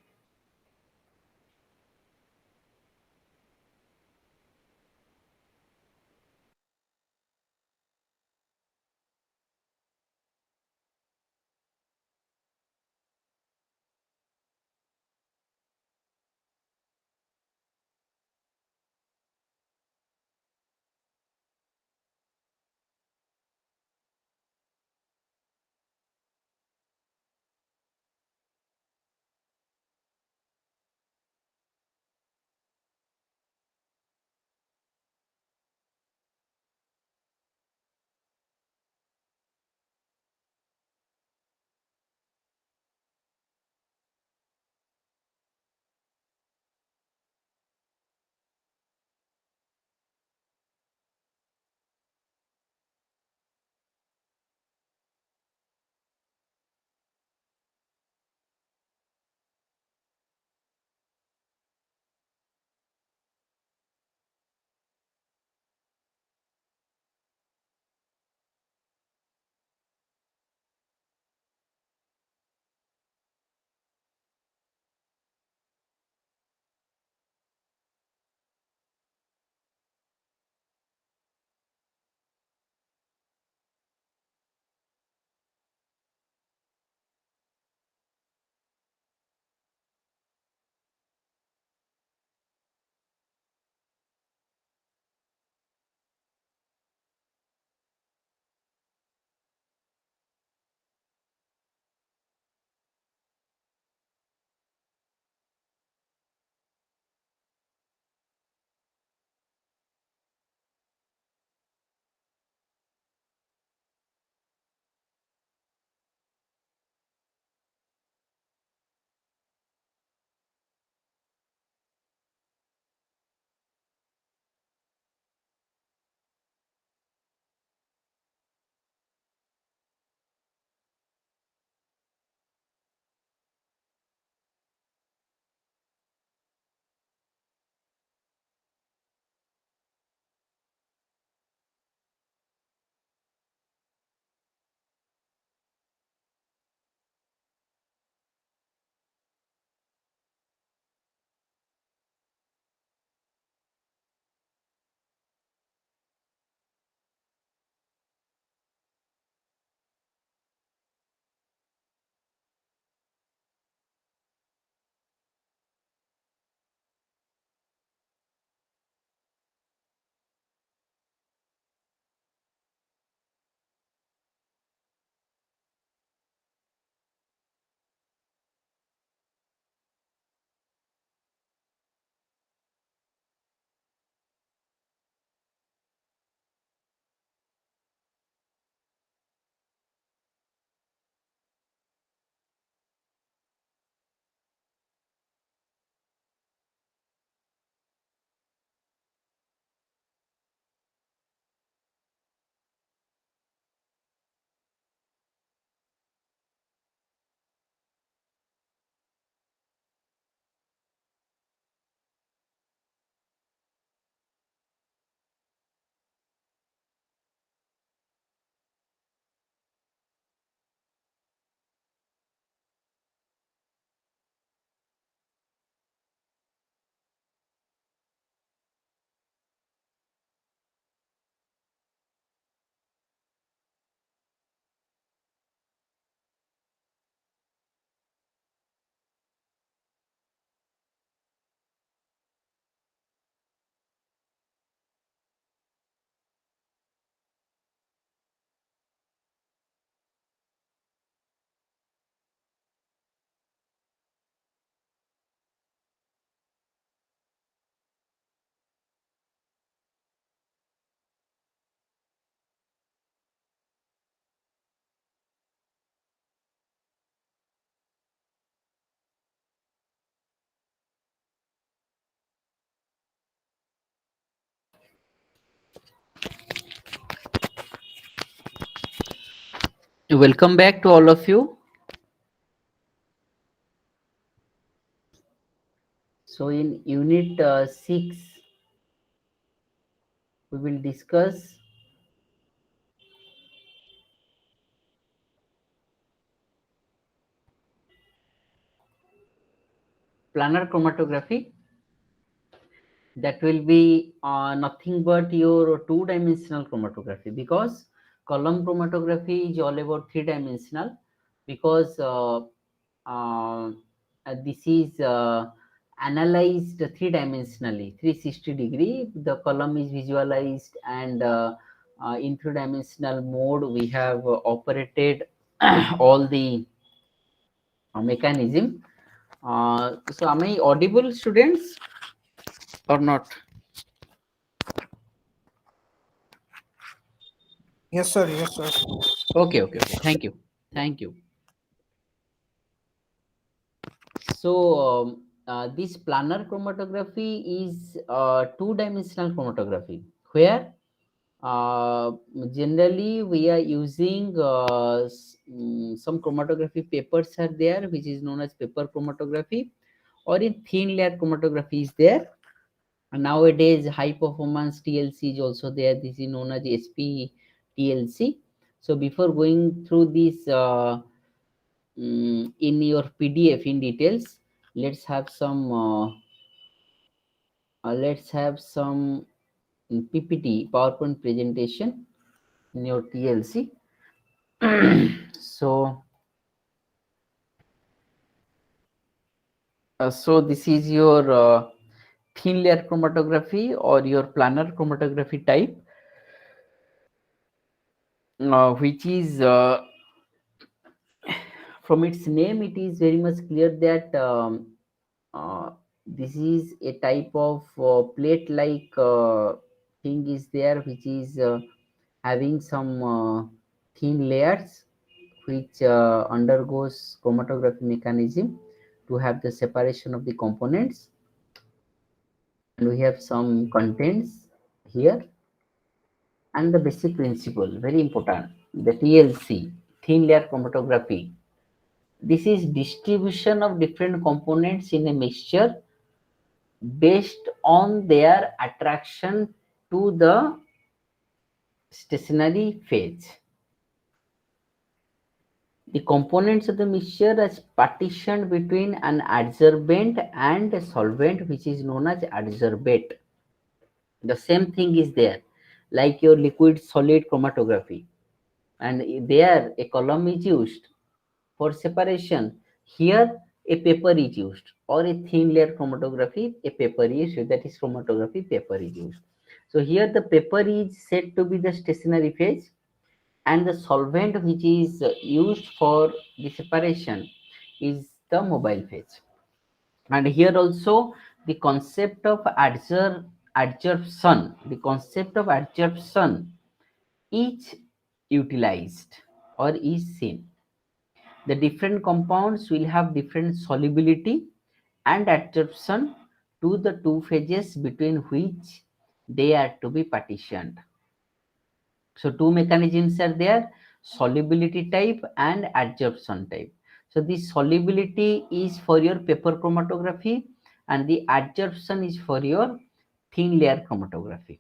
Welcome back to all of you. So, in Unit 6, we will discuss planar chromatography. That will be nothing but your two-dimensional chromatography, because column chromatography is all about three-dimensional, because uh, this is analyzed three-dimensionally, 360 degree. The column is visualized, and in three-dimensional mode we have operated all the mechanism. So am I audible, students, or not? Yes, sir. Yes, sir. Okay, okay, okay. Thank you. Thank you. So, this planar chromatography is two-dimensional chromatography, where uh, generally we are using some chromatography papers are there, which is known as paper chromatography, or in thin layer chromatography is there. And nowadays, high performance TLC is also there. This is known as SP TLC. So, before going through this in your PDF in details, let's have some PPT PowerPoint presentation in your TLC. So, so this is your thin layer chromatography or your planar chromatography type, which is from its name, it is very much clear that this is a type of plate-like thing is there, which is having some thin layers, which undergoes chromatography mechanism to have the separation of the components. And we have some contents here, and the basic principle, very important, the TLC, thin layer chromatography. This is distribution of different components in a mixture based on their attraction to the stationary phase. The components of the mixture is partitioned between an adsorbent and a solvent, which is known as adsorbate. The same thing is there, like your liquid solid chromatography, and there a column is used for separation. Here a paper is used, or a thin layer chromatography, a paper is used, that is chromatography paper is used. So here the paper is said to be the stationary phase, and the solvent which is used for the separation is the mobile phase. And here also the concept of adsorption is utilized or is seen. The different compounds will have different solubility and adsorption to the two phases between which they are to be partitioned. So two mechanisms are there, solubility type and adsorption type. So the solubility is for your paper chromatography, and the adsorption is for your thin layer chromatography.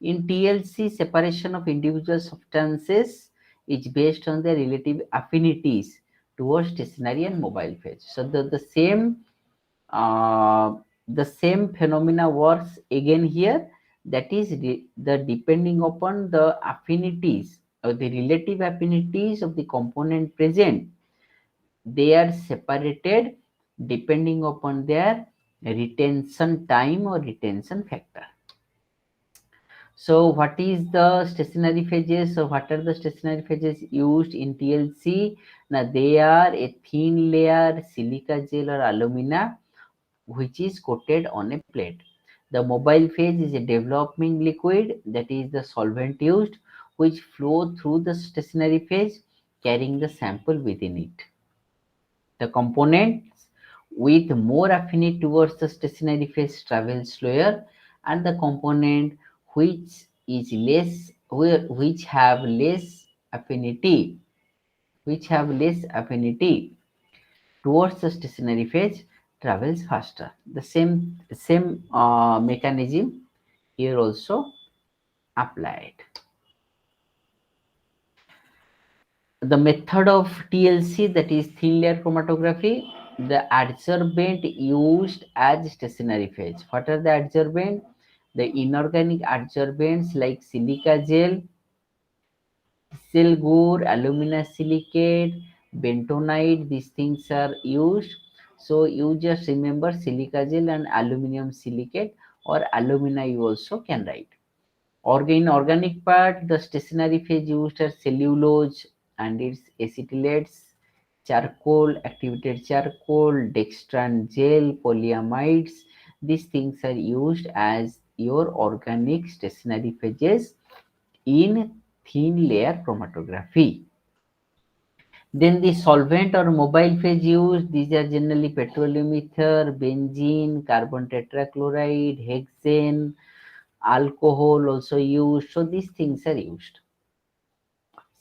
In TLC, separation of individual substances is based on their relative affinities towards stationary and mobile phase. So uh, the same phenomena works again here. That is the depending upon the affinities or the relative affinities of the component present, they are separated depending upon their retention time or retention factor. So what is the stationary phases? So what are the stationary phases used in TLC? Now they are a thin layer silica gel or alumina which is coated on a plate. The mobile phase is a developing liquid, that is the solvent used, which flow through the stationary phase carrying the sample within it. The components with more affinity towards the stationary phase travel slower, and the component which is less which have less affinity, which have less affinity towards the stationary phase, travels faster. The same mechanism here also applied. The method of TLC, that is thin layer chromatography, the adsorbent used as stationary phase. What are the adsorbent? The inorganic adsorbents like silica gel, silgur, alumina silicate, bentonite, these things are used. So you just remember silica gel and aluminum silicate, or alumina you also can write. In organic part, the stationary phase used are cellulose and its acetylates, charcoal, activated charcoal, dextran gel, polyamides. These things are used as your organic stationary phases in thin layer chromatography. Then the solvent or mobile phase used, these are generally petroleum ether, benzene, carbon tetrachloride, hexane, alcohol also used. So these things are used.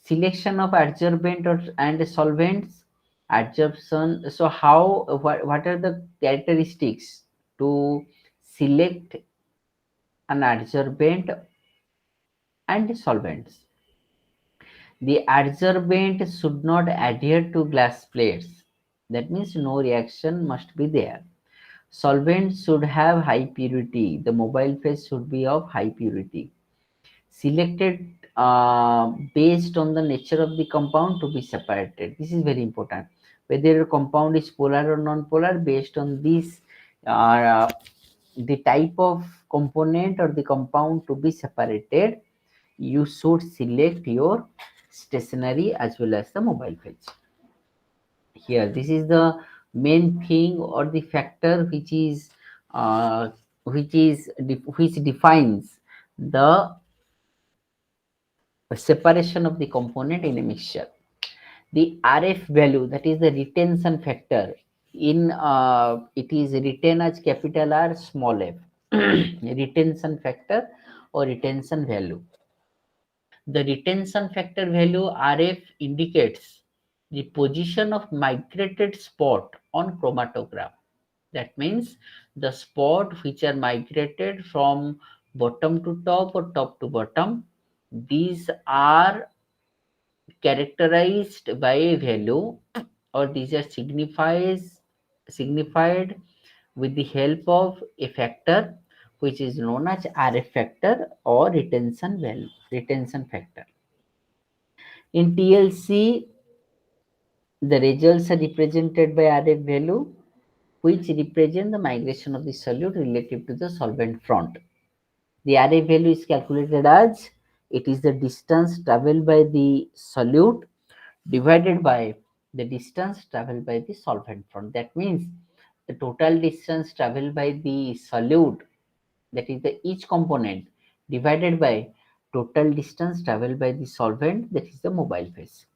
Selection of adsorbent and solvents, adsorption. So how, what are the characteristics to select an adsorbent and solvents? The adsorbent should not adhere to glass plates. That means no reaction must be there. Solvent should have high purity. The mobile phase should be of high purity. Selected based on the nature of the compound to be separated. This is very important. Whether a compound is polar or non-polar, based on this, uh, the type of component or the compound to be separated, you should select your stationary as well as the mobile phase. Here, this is the main thing or the factor uh, which defines the separation of the component in a mixture. The RF value, that is the retention factor, in it is written as capital R small f. Retention factor or retention value. The retention factor value RF indicates the position of migrated spot on chromatograph. That means the spot which are migrated from bottom to top or top to bottom, these are characterized by a value, or these are signified with the help of a factor which is known as RF factor or retention factor. In TLC, the results are represented by RF value, which represent the migration of the solute relative to the solvent front. The RF value is calculated as, it is the distance traveled by the solute divided by the distance traveled by the solvent front. That means the total distance traveled by the solute, that is the each component, divided by total distance traveled by the solvent, that is the mobile phase.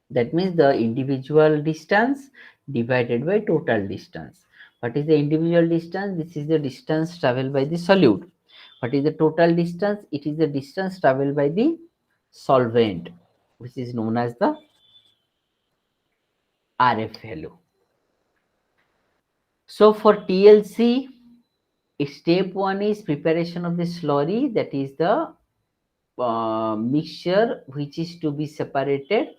That means the individual distance divided by total distance. What is the individual distance? This is the distance traveled by the solute. What is the total distance? It is the distance traveled by the solvent, which is known as the RF value. So for TLC, step 1 is preparation of the slurry, that is the mixture which is to be separated.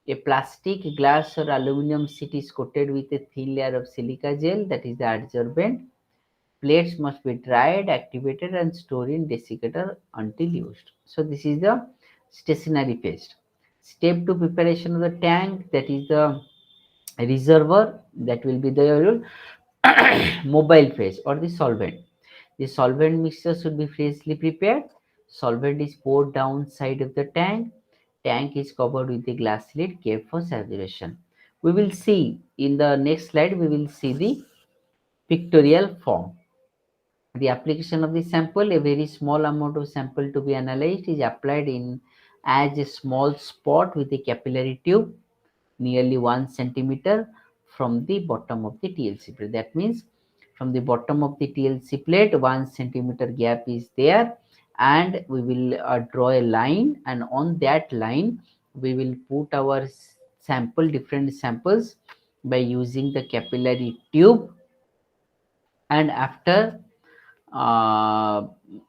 A plastic, glass or aluminum sheet is coated with a thin layer of silica gel, that is the adsorbent. Plates must be dried, activated and stored in desiccator until used. So this is the stationary phase. Step 2, preparation of the tank, that is the reservoir, that will be the mobile phase or the solvent. The solvent mixture should be freshly prepared. Solvent is poured down side of the tank. Tank is covered with the glass lid kept for saturation. We will see in the next slide, we will see the pictorial form. The application of the sample, a very small amount of sample to be analyzed is applied in as a small spot with a capillary tube nearly 1 centimeter from the bottom of the TLC plate. That means from the bottom of the TLC plate 1 centimeter gap is there, and we will draw a line, and on that line we will put our sample, different samples, by using the capillary tube. And uh,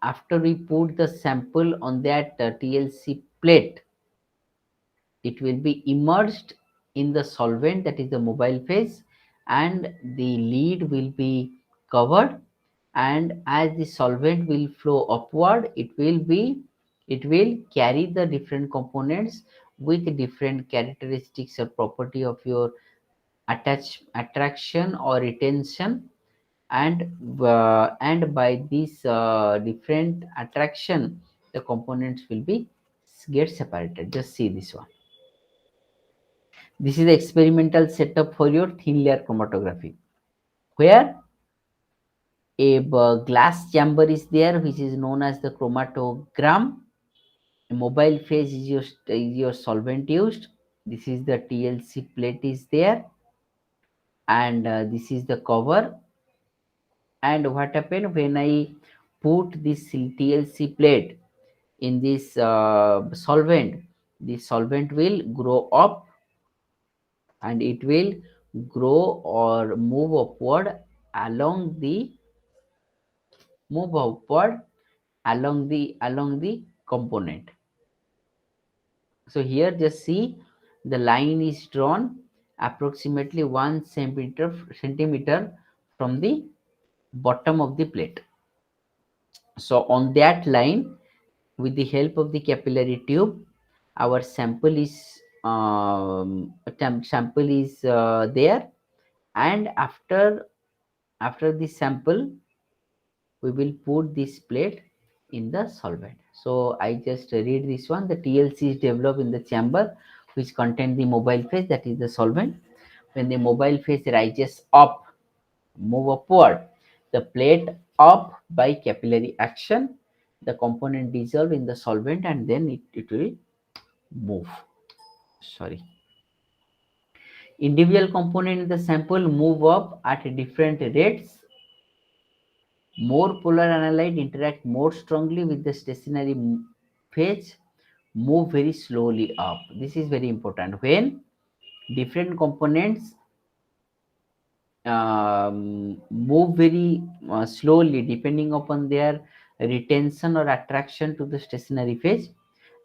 after we put the sample on that TLC plate, it will be immersed in the solvent, that is the mobile phase, and the lid will be covered. And as the solvent will flow upward, it will carry the different components with different characteristics or property of your attraction or retention. And by this different attraction, the components will be get separated. Just see this one. This is the experimental setup for your thin layer chromatography, where a glass chamber is there, which is known as the chromatogram. A mobile phase is your solvent used. This is the TLC plate is there, and this is the cover. And what happened when I put this TLC plate in this solvent? The solvent will grow up, and it will grow or along the move upward along the component. So here just see, the line is drawn approximately 1 centimeter from the bottom of the plate. So on that line, with the help of the capillary tube, our sample is there. And after the sample, we will put this plate in the solvent. So I just read this one. The TLC is developed in the chamber which contain the mobile phase, that is the solvent. When the mobile phase rises up, move upward, the plate up by capillary action, the component dissolve in the solvent, and then it will move. Sorry. Individual component in the sample move up at different rates. More polar analyte interact more strongly with the stationary phase, move very slowly up. This is very important. When different components move very slowly depending upon their retention or attraction to the stationary phase,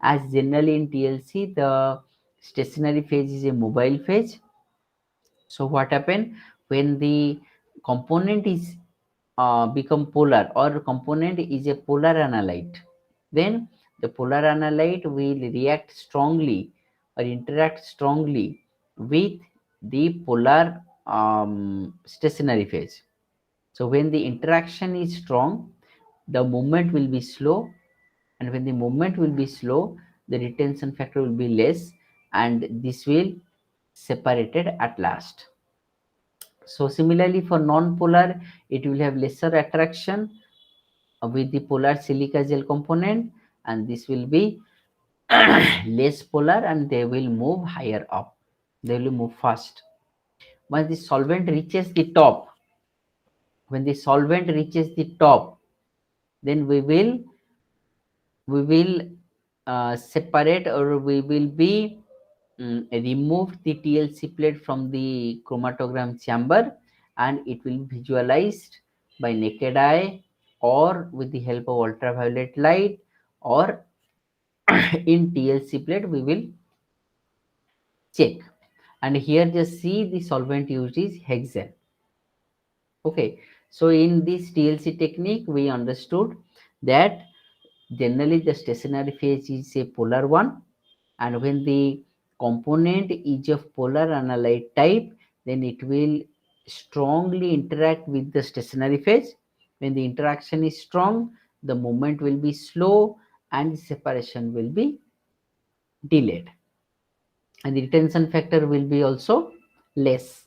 as generally in TLC the stationary phase is a mobile phase. So what happen when the component is become polar, or component is a polar analyte, then the polar analyte will react strongly or interact strongly with the polar stationary phase. So when the interaction is strong, the movement will be slow, and when the movement will be slow, the retention factor will be less, and this will separated at last. So similarly for non-polar, it will have lesser attraction with the polar silica gel component, and this will be less polar, and they will move higher up. They will move fast. Once the solvent reaches the top, when the solvent reaches the top, then we will separate, or we will be remove the TLC plate from the chromatogram chamber, and it will be visualized by naked eye or with the help of ultraviolet light, or in TLC plate we will check. And here just see the solvent used is hexane. Okay, so in this TLC technique we understood that generally the stationary phase is a polar one, and when the component is of polar analyte type, then it will strongly interact with the stationary phase. When the interaction is strong, the movement will be slow, and the separation will be delayed, and the retention factor will be also less.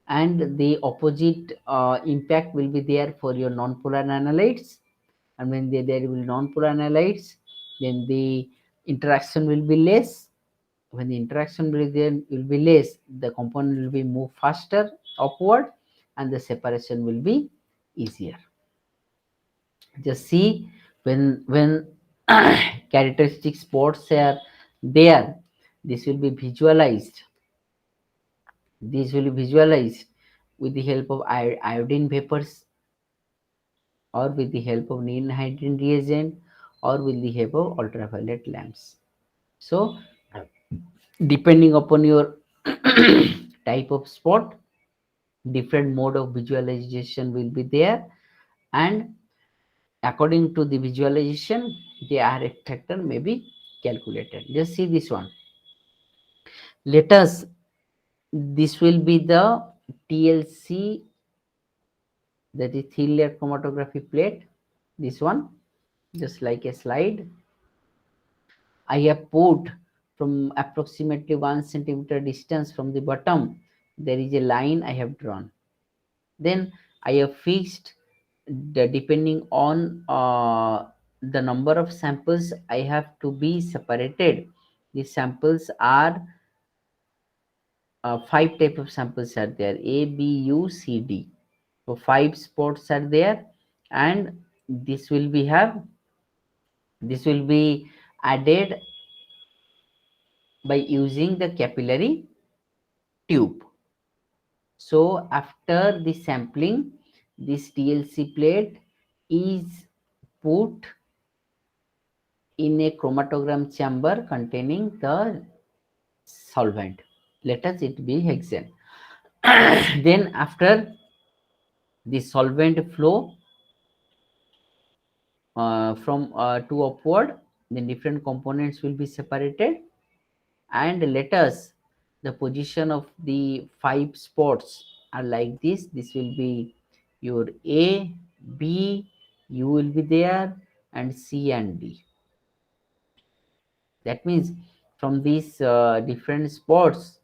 And the opposite impact will be there for your non-polar analytes. And when there will be non-polar analytes, then the interaction will be less. When the interaction will be less, the component will be move faster upward, and the separation will be easier. Just see, when characteristic spots are there. This will be visualized. This will be visualized with the help of iodine vapors, or with the help of neon hydrogen reagent, or with the help of ultraviolet lamps. So depending upon your type of spot, different mode of visualization will be there, and according to the visualization, the RF factor may be calculated. Just see this one. Let us, this will be the TLC, that is thin layer chromatography plate. This one, just like a slide. I have put from approximately 1 centimeter distance from the bottom, there is a line I have drawn. Then I have fixed the, depending on the number of samples I have to be separated. The samples are five type of samples are there: A, B, U, C, D. So five spots are there, and this will be have, this will be added by using the capillary tube. So after the sampling, this TLC plate is put in a chromatogram chamber containing the solvent. Let us it be hexane. Then after the solvent flow from to upward, then different components will be separated, and let us, the position of the five spots are like this. This will be your A, B, U will be there, and C and D. That means from these different spots,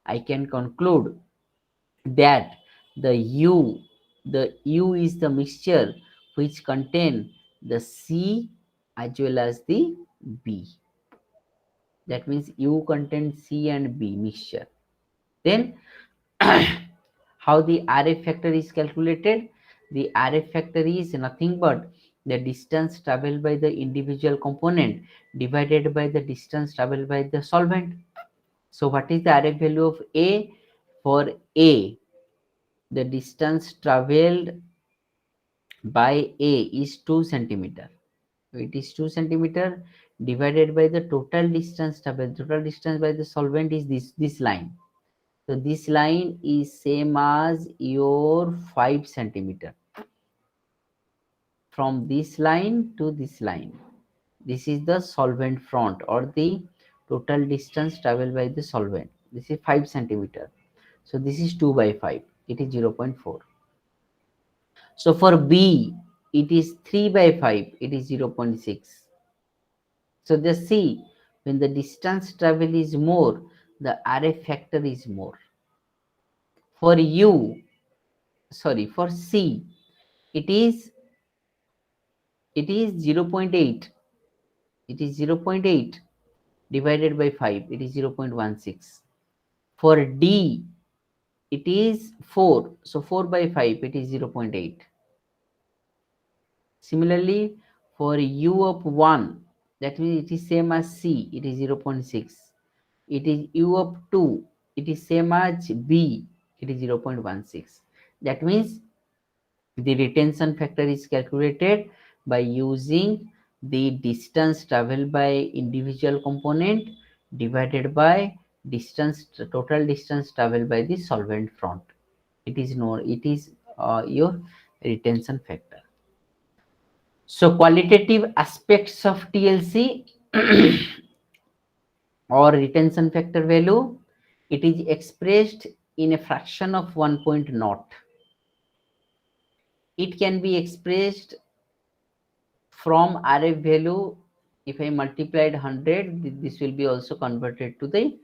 I can conclude that the U is the mixture which contain the C as well as the B. That means U contains C and B mixture. Then how the RF factor is calculated? The RF factor is nothing but the distance traveled by the individual component divided by the distance traveled by the solvent. So what is the RF value of A? For A, the distance traveled by A is 2 centimeter. It is 2 centimeter divided by the total distance traveled. Total distance by the solvent is this line. So this line is same as your 5 centimeter. From this line to this line, this is the solvent front, or the total distance traveled by the solvent. This is 5 centimeter. So this is 2 by 5. It is 0.4. So for B, it is 3 by 5. It is 0.6. So just see, when the distance travel is more, the RF factor is more. For U, sorry, for C, it is it is 0.8. It is 0.8 divided by 5. It is 0.16. For D, it is 4. So 4 by 5, it is 0.8. Similarly, for U of 1, that means it is same as C, it is 0.6. It is U of 2, it is same as B, it is 0.16. That means the retention factor is calculated by using the distance traveled by individual component divided by distance, total distance traveled by the solvent front. It is known, it is your retention factor. So qualitative aspects of TLC or retention factor value, it is expressed in a fraction of 1 point naught. It can be expressed from RF value. If I multiplied 100, this will be also converted to the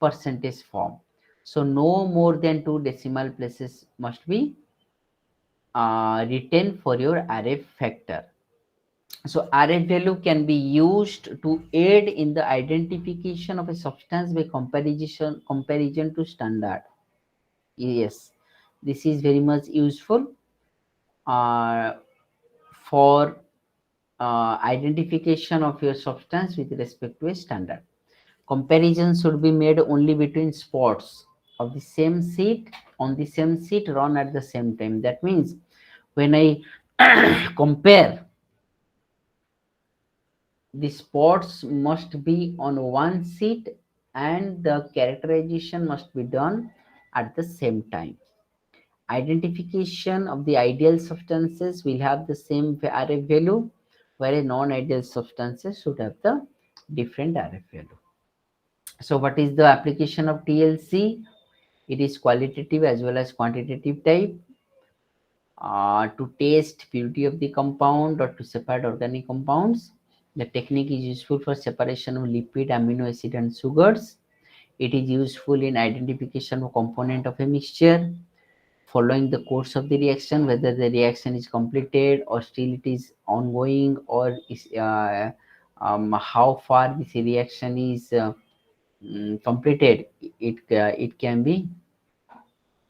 percentage form. So no more than 2 decimal places must be written for your RF factor. So RF value can be used to aid in the identification of a substance by comparison to standard. Yes, this is very much useful uh, for identification of your substance with respect to a standard. Comparison should be made only between spots of the same seat on the same seat run at the same time. That means when I compare, the spots must be on one seat and the characterization must be done at the same time. Identification of the ideal substances will have the same RF value, whereas non-ideal substances should have the different RF value. So what is the application of TLC? It is qualitative as well as quantitative type, to test purity of the compound or to separate organic compounds. The technique is useful for separation of lipid, amino acid and sugars. It is useful in identification of component of a mixture, following the course of the reaction, whether the reaction is completed or still it is ongoing, or is how far this reaction is completed. It can be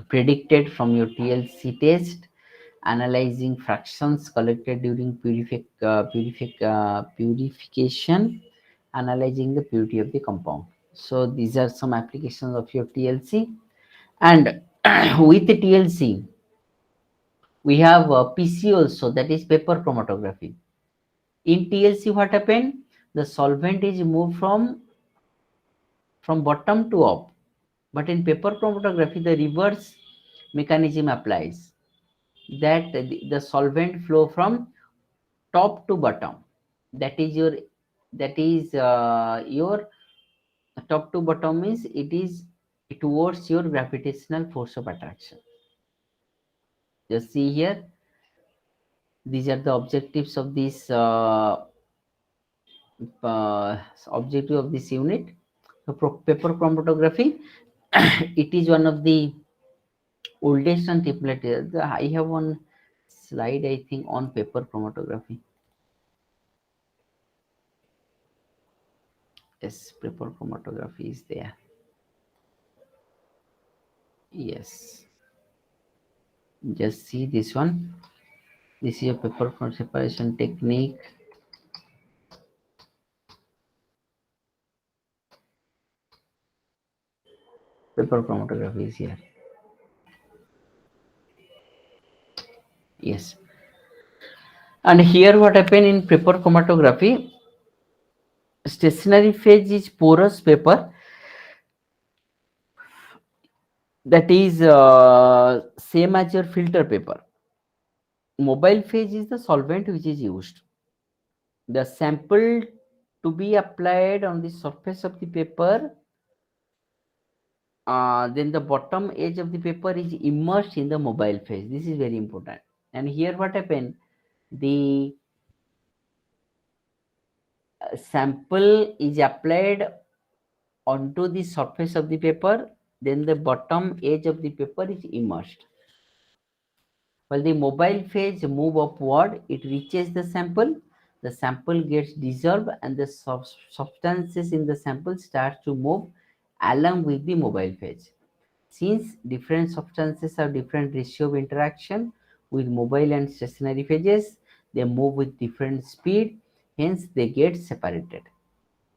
predicted from your TLC test, analyzing fractions collected during purification, analyzing the purity of the compound. So these are some applications of your TLC. And with the TLC, we have PC also, that is paper chromatography. In TLC, what happened? The solvent is moved from bottom to up. But in paper chromatography, the reverse mechanism applies. That the solvent flow from top to bottom. That is your top to bottom means it is towards your gravitational force of attraction. Just see here. These are the objectives of this objective of this unit. So paper chromatography, it is one of the oldest and template. I have one slide, I think, on paper chromatography. Yes, paper chromatography is there. Yes, just see this one. This is a paper from separation technique. Paper chromatography is here. Yes. And here what happened in paper chromatography, stationary phase is porous paper, that is same as your filter paper. Mobile phase is the solvent which is used. The sample to be applied on the surface of the paper, then the bottom edge of the paper is immersed in the mobile phase. This is very important. And here what happened, the sample is applied onto the surface of the paper, then the bottom edge of the paper is immersed. While the mobile phase move upward, it reaches the sample gets dissolved, and the substances in the sample start to move along with the mobile phase. Since different substances have different ratio of interaction with mobile and stationary phases, they move with different speed, hence they get separated.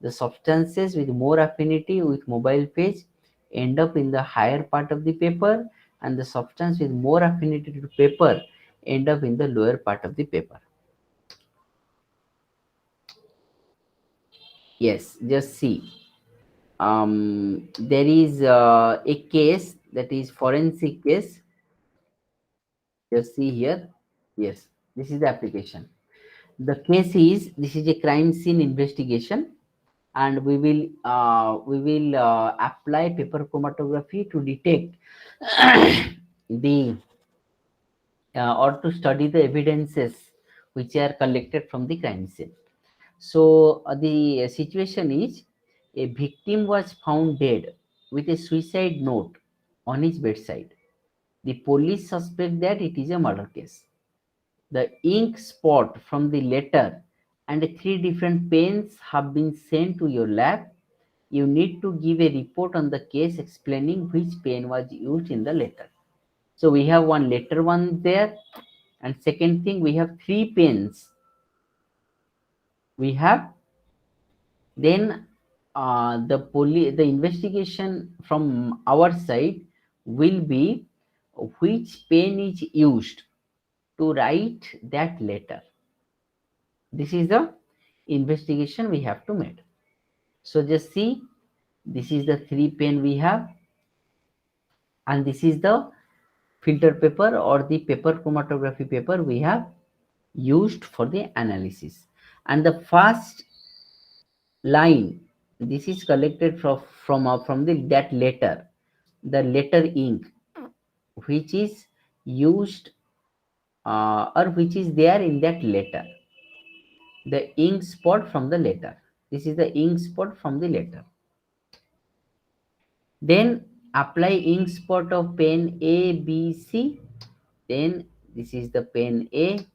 The substances with more affinity with mobile phase end up in the higher part of the paper, and the substance with more affinity to paper end up in the lower part of the paper. Yes, just see. There is a case, that is forensic case. Just see here. Yes, this is the application. The case is, this is a crime scene investigation, and we will apply paper chromatography to detect the or to study the evidences which are collected from the crime scene. So the situation is, a victim was found dead with a suicide note on his bedside. The police suspect that it is a murder case. The ink spot from the letter and three different pens have been sent to your lab. You need to give a report on the case explaining which pen was used in the letter. So we have one letter one there, and second thing, we have three pens we have. Then the investigation from our side will be which pen is used to write that letter. This is the investigation we have to make. So just see, this is the three pen we have, and this is the filter paper or the paper chromatography paper we have used for the analysis. And the first line, this is collected from the that letter, the letter ink, which is used or which is there in that letter, the ink spot from the letter. This is the ink spot from the letter. Then apply ink spot of pen A, B, C. Then this is the pen A,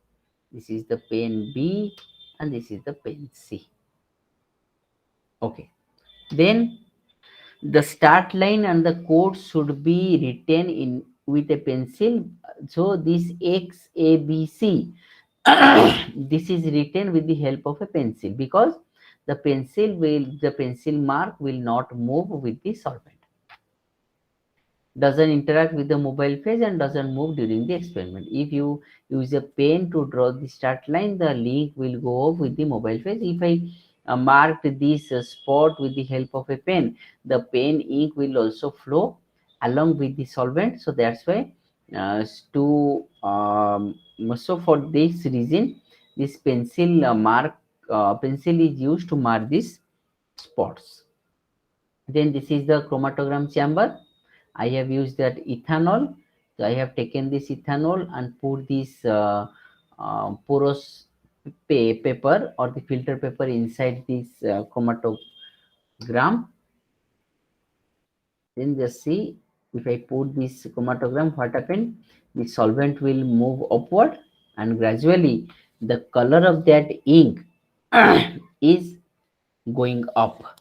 this is the pen B, and this is the pen C. Okay. Then the start line and the code should be written in with a pencil. So this X, A, B, C, this is written with the help of a pencil, because the pencil mark will not move with the solvent, doesn't interact with the mobile phase, and doesn't move during the experiment. If you use a pen to draw the start line, the link will go off with the mobile phase. If I marked this spot with the help of a pen, the pen ink will also flow along with the solvent. So that's why to so for this reason, this pencil is used to mark these spots. Then this is the chromatogram chamber. I have used that ethanol. So I have taken this ethanol and put this porous paper or the filter paper inside this chromatogram. Then just see, if I put this chromatogram, what happened? The solvent will move upward, and gradually the color of that ink is going up.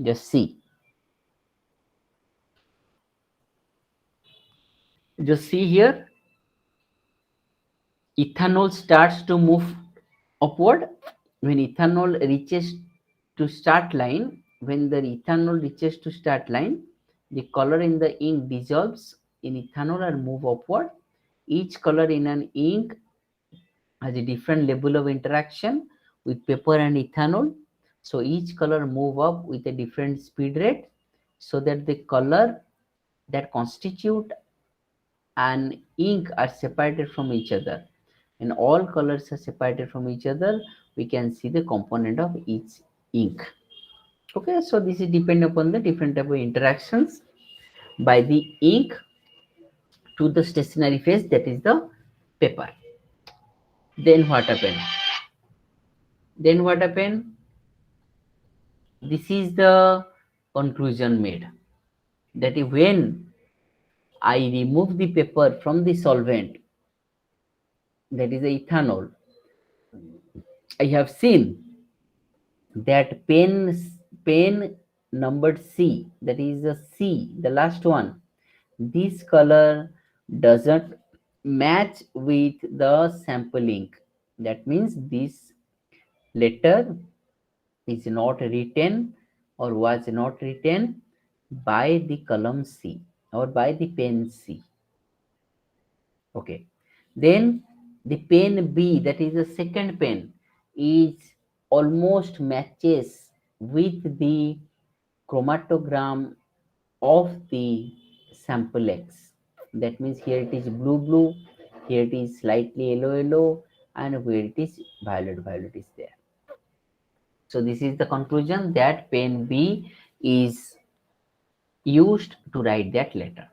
Just see. Just see here, ethanol starts to move upward. When ethanol reaches to start line, when the ethanol reaches to start line, the color in the ink dissolves in ethanol and move upward. Each color in an ink has a different level of interaction with paper and ethanol, so each color move up with a different speed rate, so that the color that constitute an ink are separated from each other. When all colors are separated from each other, we can see the component of each ink. Okay, so this is depend upon the different type of interactions by the ink to the stationary phase, that is the paper. Then what happened? Then what happened? This is the conclusion made, that is when I remove the paper from the solvent, that is the ethanol, I have seen that pen numbered C, that is the C, the last one, this color doesn't match with the sample ink. That means this letter is not written or was not written by the column C or by the pen C. Okay. Then the pen B, that is the second pen, is almost matches with the chromatogram of the sample X. That means here it is blue blue, here it is slightly yellow yellow, and where it is violet violet is there. So this is the conclusion, that pen B is used to write that letter.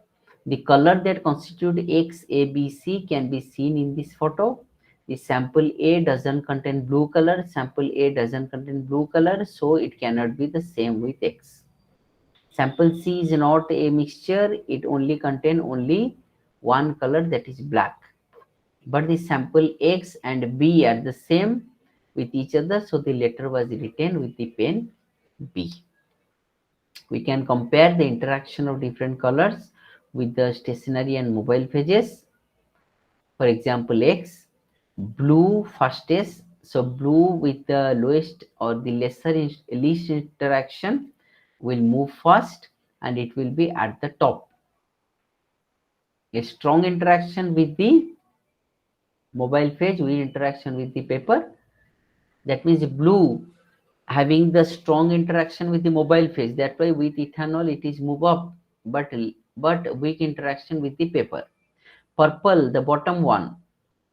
The color that constitute X, A, B, C can be seen in this photo. The sample A doesn't contain blue color, sample A doesn't contain blue color, so it cannot be the same with X. Sample C is not a mixture, it only contain only one color, that is black. But the sample X and B are the same with each other, so the letter was written with the pen B. We can compare the interaction of different colors with the stationary and mobile phases. For example, X, blue fastest So blue with the lowest or the least interaction will move first, and it will be at the top. A strong interaction with the mobile phase, weak interaction with the paper. That means blue having the strong interaction with the mobile phase. That's why with ethanol it is move up, but weak interaction with the paper. Purple, the bottom one,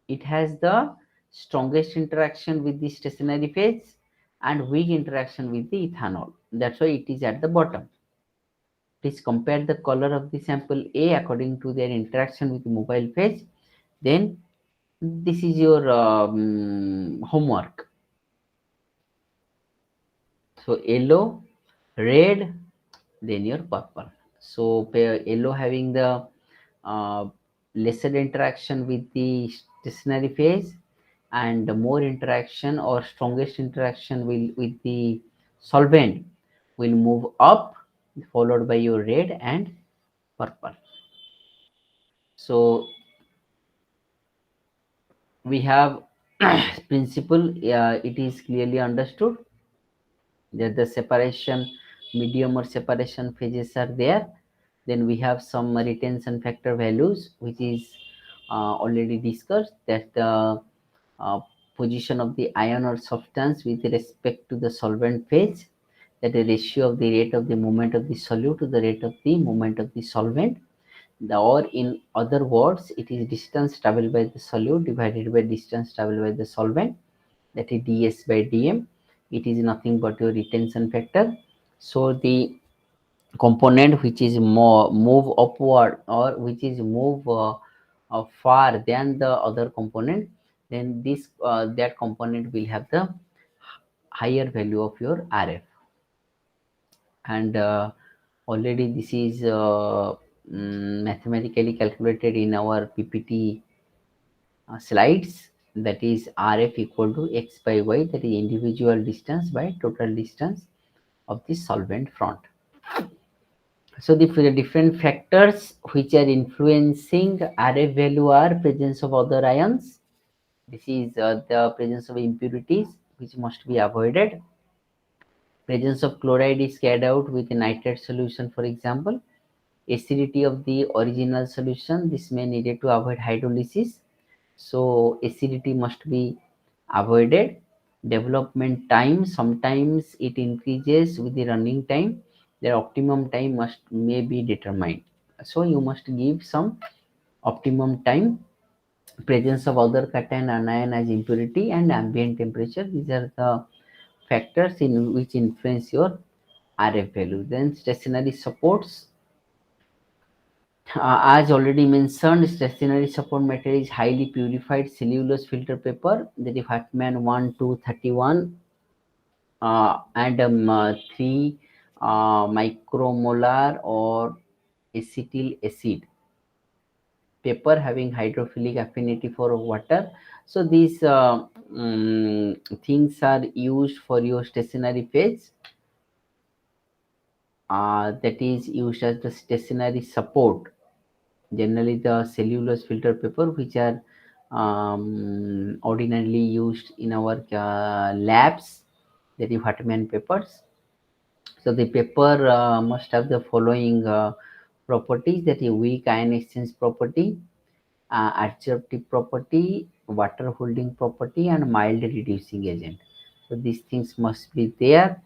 it has the strongest interaction with the stationary phase and weak interaction with the ethanol. That's why it is at the bottom. Please compare the color of the sample A according to their interaction with the mobile phase. Then this is your homework. So yellow, red, then your purple. So yellow having the uh, lesser interaction with the stationary phase, and more interaction or strongest interaction will with the solvent will move up, followed by your red and purple. So we have principle, it is clearly understood that the separation medium or separation phases are there. Then we have some retention factor values, which is already discussed, that the uh, position of the ion or substance with respect to the solvent phase, that the ratio of the rate of the movement of the solute to the rate of the movement of the solvent. Or in other words, it is distance traveled by the solute divided by distance traveled by the solvent, that is ds by dm. It is nothing but your retention factor. So the component which is more move upward, or which is move far than the other component, then this that component will have the higher value of your rf. And already this is mathematically calculated in our ppt slides, that is rf equal to x by y, that is individual distance by total distance of the solvent front. So the different factors which are influencing rf value are presence of other ions. This is the presence of impurities which must be avoided. Presence of chloride is carried out with a nitrate solution, for example. Acidity of the original solution, this may needed to avoid hydrolysis. So acidity must be avoided. Development time, sometimes it increases with the running time. Their optimum time may be determined. So you must give some optimum time. Presence of other cation anion as impurity, and ambient temperature. These are the factors in which influence your RF value. Then stationary supports. As already mentioned, stationary support material is highly purified cellulose filter paper, that is Hartmann 1231, and 3 micromolar or acetyl acid paper having hydrophilic affinity for water. So these things are used for your stationary phase, that is used as the stationary support. Generally the cellulose filter paper which are ordinarily used in our labs, that is Hartmann papers. So the paper must have the following properties, that is weak ion exchange property, adsorptive property, water holding property, and mild reducing agent. So these things must be there.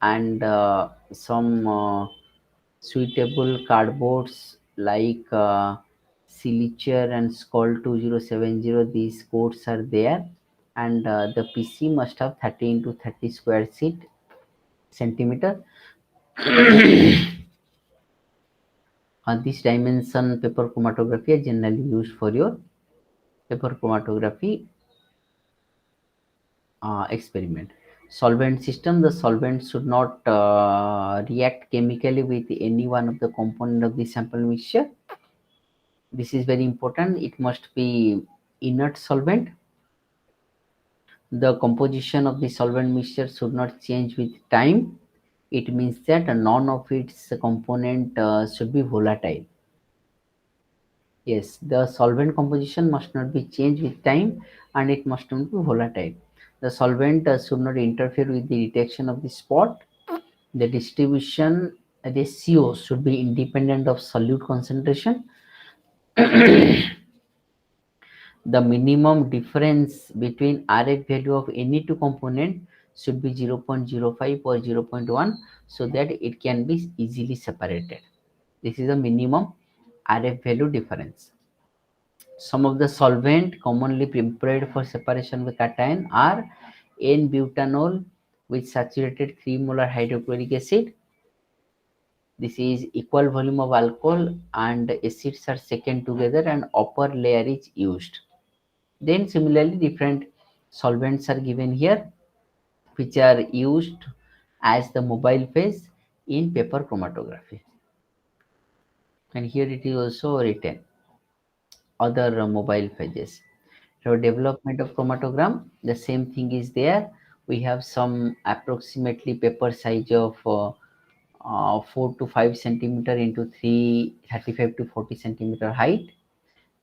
And some suitable cardboards like Silicher and Skull 2070, these codes are there. And the PC must have 30 into 30 square feet centimeter. This dimension paper chromatography are generally used for your paper chromatography experiment. Solvent system, the solvent should not react chemically with any one of the component of the sample mixture. This is very important. It must be inert solvent. The composition of the solvent mixture should not change with time. It means that none of its component should be volatile. Yes, the solvent composition must not be changed with time, and it must not be volatile. The solvent should not interfere with the detection of the spot. The distribution ratio should be independent of solute concentration. The minimum difference between RF value of any two component should be 0.05 or zero point 0.1 so that it can be easily separated. This is the minimum RF value difference. Some of the solvent commonly prepared for separation with cation are N-butanol with saturated 3 molar hydrochloric acid. This is equal volume of alcohol and acids are second together and upper layer is used. Then similarly different solvents are given here which are used as the mobile phase in paper chromatography. And here it is also written other mobile phases. So development of chromatogram, the same thing is there. We have some approximately paper size of 4 to 5 centimeter into 35 to 40 centimeter height.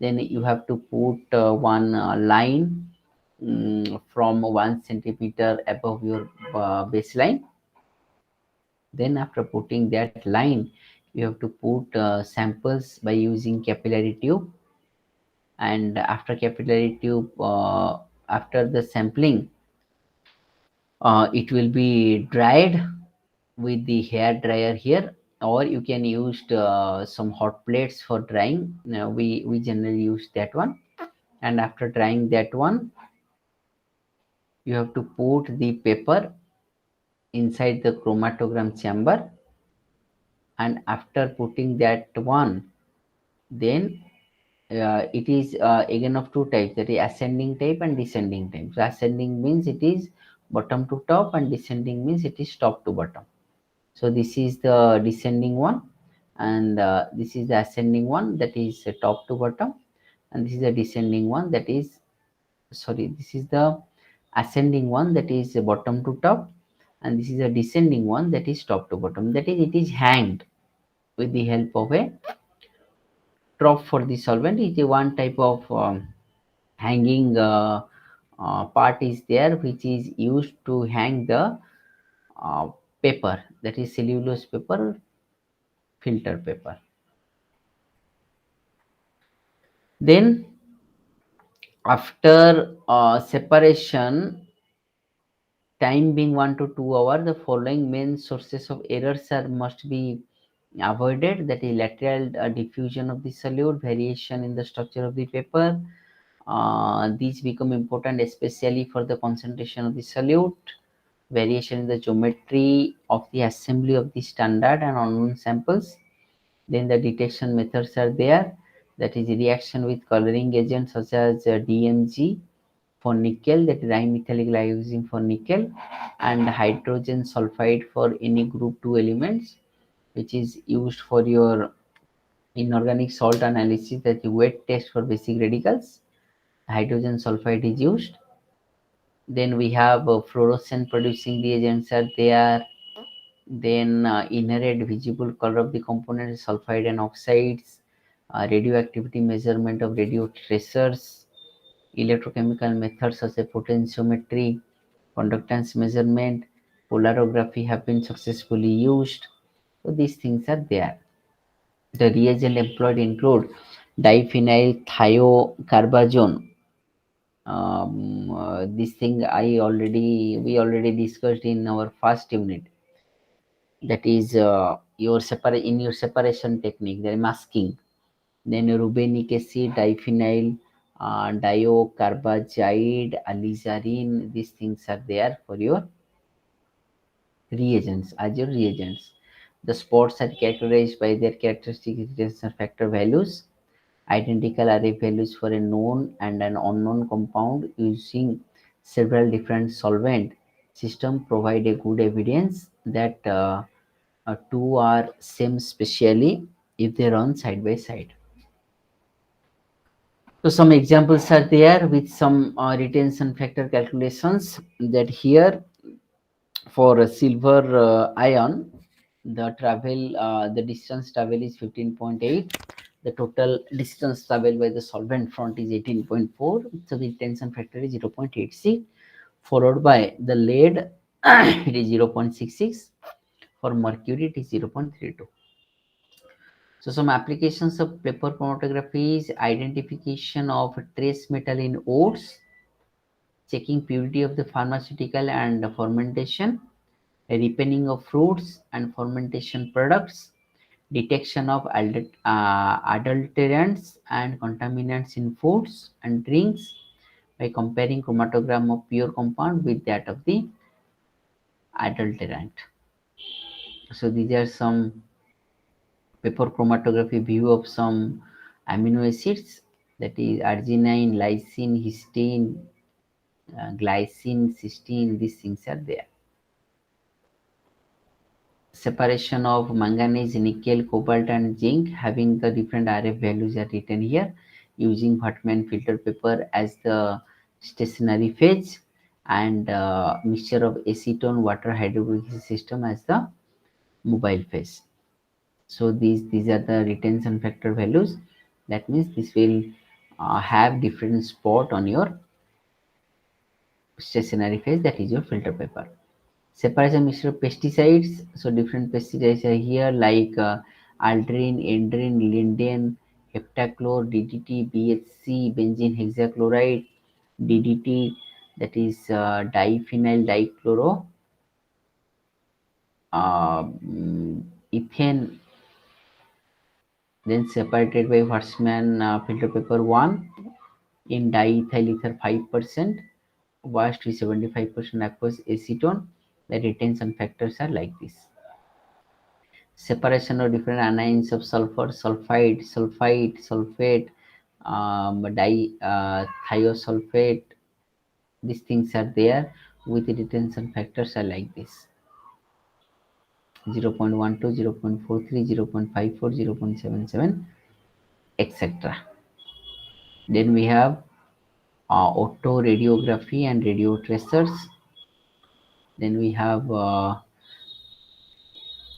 Then you have to put one line from 1 centimeter above your baseline. Then after putting that line, you have to put samples by using capillary tube. And after capillary tube, after the sampling, it will be dried with the hair dryer here, or you can use some hot plates for drying. Now we generally use that one. And after drying that one, you have to put the paper inside the chromatogram chamber. And after putting that one, then it is again of two types, that is ascending type and descending type. So ascending means it is bottom to top and descending means it is top to bottom. So this is the descending one, and this is the ascending one, that is top to bottom, and this is the descending one, that is, sorry, this is the ascending one, that is bottom to top, and this is a descending one, that is top to bottom. That is, it is hanged with the help of a trough for the solvent. It is one type of hanging part is there which is used to hang the uh, paper, that is cellulose paper, filter paper. Then after separation, time being 1 to 2 hours, the following main sources of errors are must be avoided, that is lateral diffusion of the solute, variation in the structure of the paper. These become important especially for the concentration of the solute, variation in the geometry of the assembly of the standard and unknown samples. Then the detection methods are there, that is reaction with coloring agents such as DMG for nickel, that is dimethyl glycosine for nickel, and hydrogen sulfide for any group 2 elements, which is used for your inorganic salt analysis, that is weight test for basic radicals. Hydrogen sulfide is used. Then we have fluorescent producing reagents are there. Then inherent visible color of the component, sulfide and oxides, radioactivity measurement of radio tracers, electrochemical methods such as potentiometry, conductance measurement, polarography have been successfully used. So these things are there. The reagent employed include diphenyl thiocarbazone. This thing we already discussed in our first unit. That is in your separation technique, the masking. Then rubenic acid, diphenyl, diocarbazide, alizarin. These things are there for your reagents as your reagents. The spots are characterized by their characteristic retention factor values. Identical array values for a known and an unknown compound using several different solvent system provide a good evidence that two are same, specially if they run side by side. So some examples are there with some retention factor calculations, that here for a silver ion, the distance travel is 15.8. The total distance traveled by the solvent front is 18.4. So the retention factor is 0.86. followed by the lead it is 0.66, for mercury it is 0.32. So some applications of paper chromatography is identification of trace metal in oats, checking purity of the pharmaceutical and fermentation, ripening of fruits and fermentation products, detection of adulterants and contaminants in foods and drinks by comparing chromatogram of pure compound with that of the adulterant. So these are some paper chromatography view of some amino acids, that is arginine, lysine, histine, glycine, cysteine, these things are there. Separation of manganese, nickel, cobalt and zinc having the different RF values are written here using Hartmann filter paper as the stationary phase, and mixture of acetone water hydrolysis system as the mobile phase. So these are the retention factor values. That means this will have different spot on your stationary phase, that is your filter paper. Separation mixture of pesticides. So different pesticides are here like aldrin, endrin, linden, heptachlor, DDT, BHC, benzene hexachloride, DDT, that is diphenyl dichloro, ethane, then separated by Horstman filter paper 1 in diethyl ether 5%, washed with 75% aqueous acetone. The retention factors are like this. Separation of different anions of sulfur, sulfate, thiosulfate. These things are there with the retention factors are like this: 0.12, 0.43, 0.54, 0.77, etc. Then we have autoradiography and radio tracers. Then we have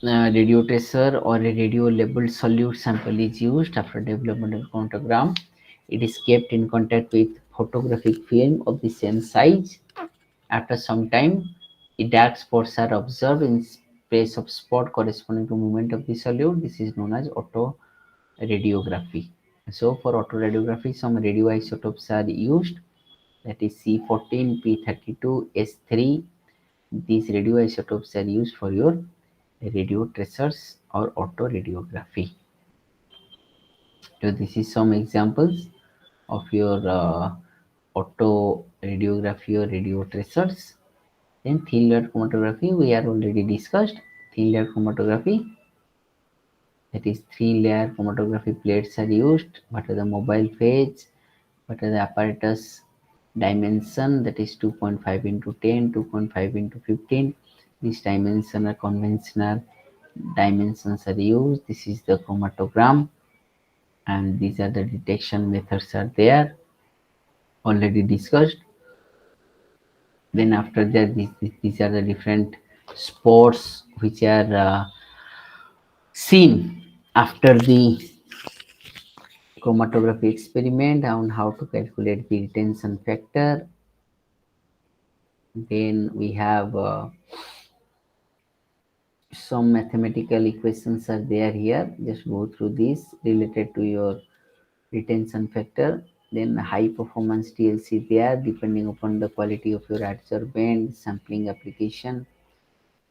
radio tracer or a radio labeled solute sample is used after development of chromatograph. It is kept in contact with photographic film of the same size. After some time, dark spots are observed in space of spot corresponding to movement of the solute. This is known as autoradiography. So for autoradiography, some radioisotopes are used, that is C14, P32, S3. These radioisotopes are used for your radio tracers or autoradiography. So this is some examples of your autoradiography or radio tracers. Then thin layer chromatography we are already discussed. Thin layer chromatography, that is 3-layer chromatography plates are used. What are the mobile phase? What are the apparatus dimension? That is 2.5 into 10, 2.5 into 15. These dimensions are conventional dimensions are used. This is the chromatogram, and these are the detection methods are there already discussed. Then after that, these are the different spots which are seen after the chromatography experiment on how to calculate the retention factor. Then we have some mathematical equations are there here. Just go through this related to your retention factor. Then high performance TLC there depending upon the quality of your adsorbent sampling application.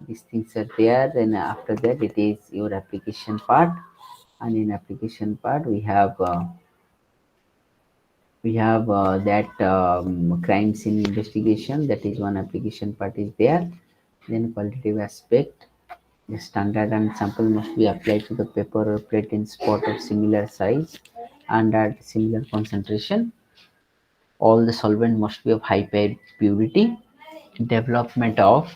These things are there. Then after that it is your application part, and in application part we have that crime scene investigation, that is one application part is there. Then qualitative aspect, the standard and sample must be applied to the paper or plate in spot of similar size and at similar concentration. All the solvent must be of high purity. Development of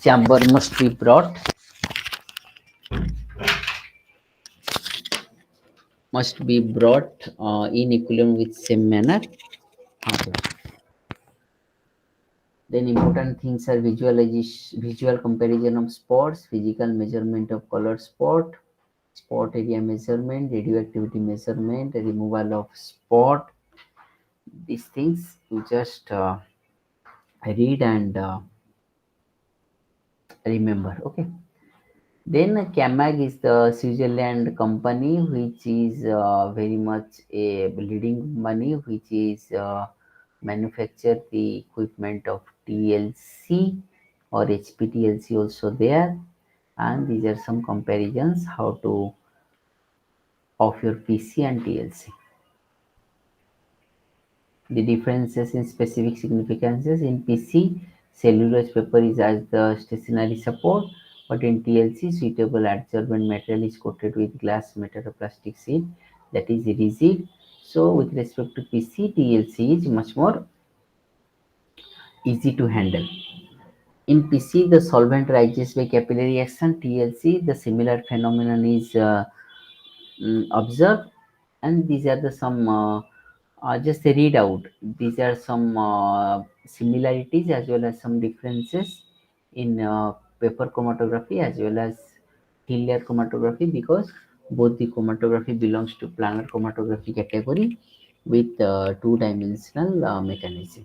chamber must be brought in equilibrium with same manner. Okay. Then important things are visualization, visual comparison of spots, physical measurement of color spot area measurement, radioactivity measurement, removal of spot. These things you just read and remember. Okay. Then Camag is the Switzerland company, which is very much a leading company, which is manufacture the equipment of TLC or HPTLC also there. And these are some comparisons how to of your PC and TLC. The differences in specific significances in PC, cellulose paper is as the stationary support, but in TLC, suitable adsorbent material is coated with glass, metal, or plastic sheet that is rigid. So, with respect to PC, TLC is much more easy to handle. In PC, the solvent rises by capillary action. TLC, the similar phenomenon is observed, and these are the some just a read out. These are some similarities as well as some differences in paper chromatography as well as thin layer chromatography, because both the chromatography belongs to planar chromatography category with two-dimensional mechanism.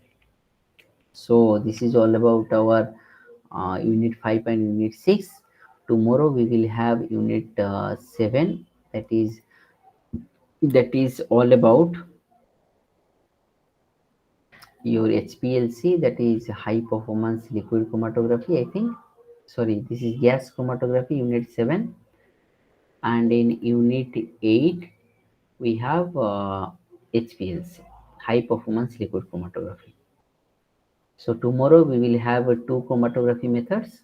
So this is all about our unit 5 and unit 6. Tomorrow we will have unit 7, that is all about your HPLC, that is high performance liquid chromatography, I think. Sorry, this is gas chromatography, unit 7. And in unit 8, we have HPLC, high performance liquid chromatography. So tomorrow we will have two chromatography methods,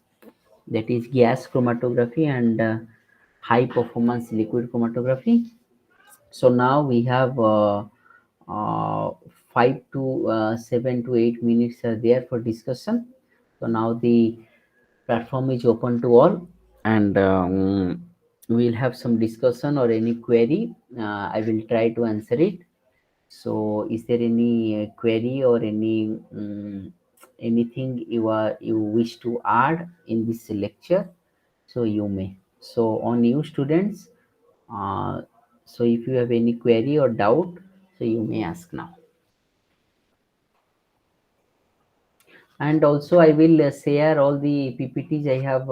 that is gas chromatography and high performance liquid chromatography. So now we have uh, 5 to 7 to 8 minutes are there for discussion. So now the platform is open to all, and we'll have some discussion or any query. I will try to answer it. So, is there any query or anything you wish to add in this lecture? So you may. So on you students. Uh, so if you have any query or doubt, so you may ask now. And also I will share all the ppts I have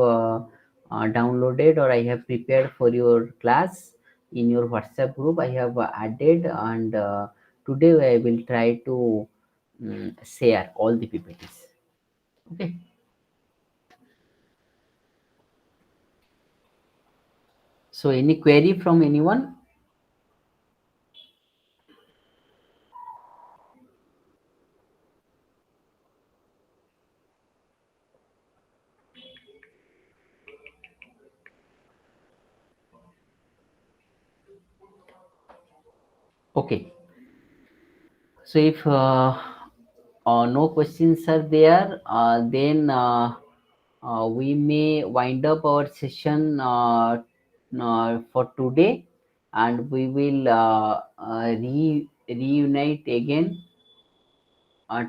downloaded or I have prepared for your class in your WhatsApp group. I have added, and today I will try to share all the ppts. Okay. So any query from anyone? Okay. So if no questions are there, then we may wind up our session for today, and we will reunite again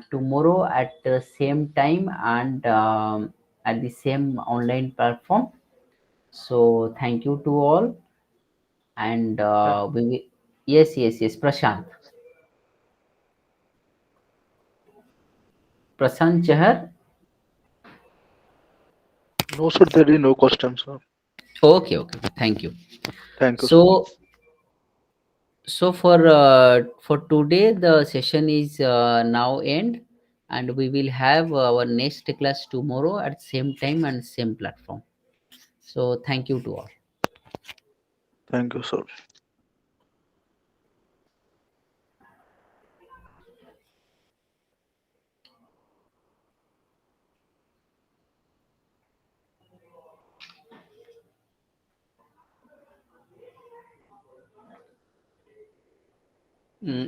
tomorrow at the same time and at the same online platform. So thank you to all, and we will. Yes, yes, yes, Prashant. Prashant Chahar. No, sir, there is no question, sir. Okay, okay, thank you. Thank you, sir. So, for today, the session is now end, and we will have our next class tomorrow at same time and same platform. So, thank you to all. Thank you, sir.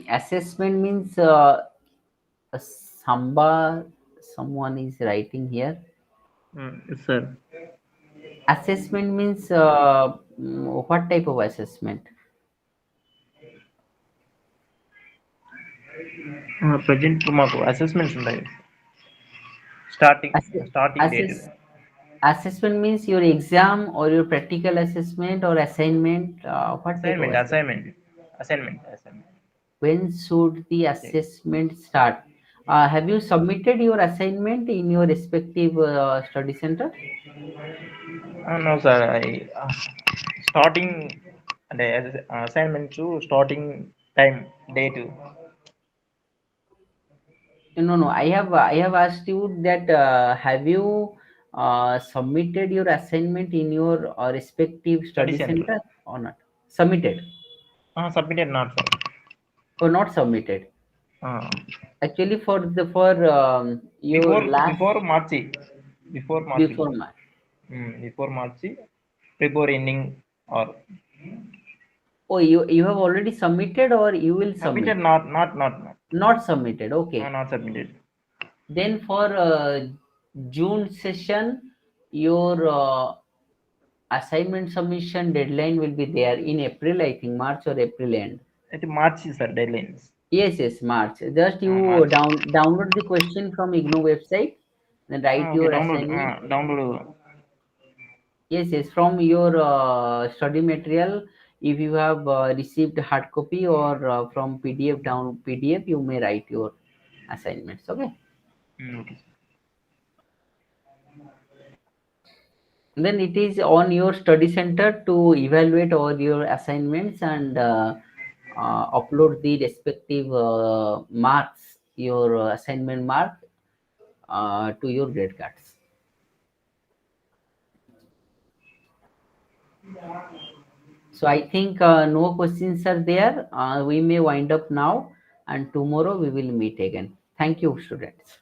Assessment means a someone is writing here. Yes, sir. Assessment means what type of assessment? Present మాకు assessments ఉంటాయి starting Asse- starting date assess assessment means your exam or your practical assessment or assignment. What type of assignment assessment? Assignment assignment When should the check assessment start? Have you submitted your assignment in your respective study center? No, sir. I starting the assignment to starting time date. No, no. I have asked you that have you submitted your assignment in your respective Study study center. center or not? Submitted Submitted not, sir. or not submitted? Uh, Actually, for your last before March. Before March. before March. Before March. Before ending or Oh, you have already submitted or you will submitted submit? not. Not submitted. Okay. Not submitted. Then for June session, your assignment submission deadline will be there in April, I think March or April end. It March, sir, deadlines. Yes, yes, March. Just you March. download the question from IGNOU website, then write Okay, your assignment. download. Yes, yes, from your study material. If you have received hard copy or from PDF down PDF, you may write your assignments. Okay. Okay. Then it is on your study center to evaluate all your assignments and upload the respective marks, your assignment mark to your grade cards. So I think no questions are there. We may wind up now, and tomorrow we will meet again. Thank you, students.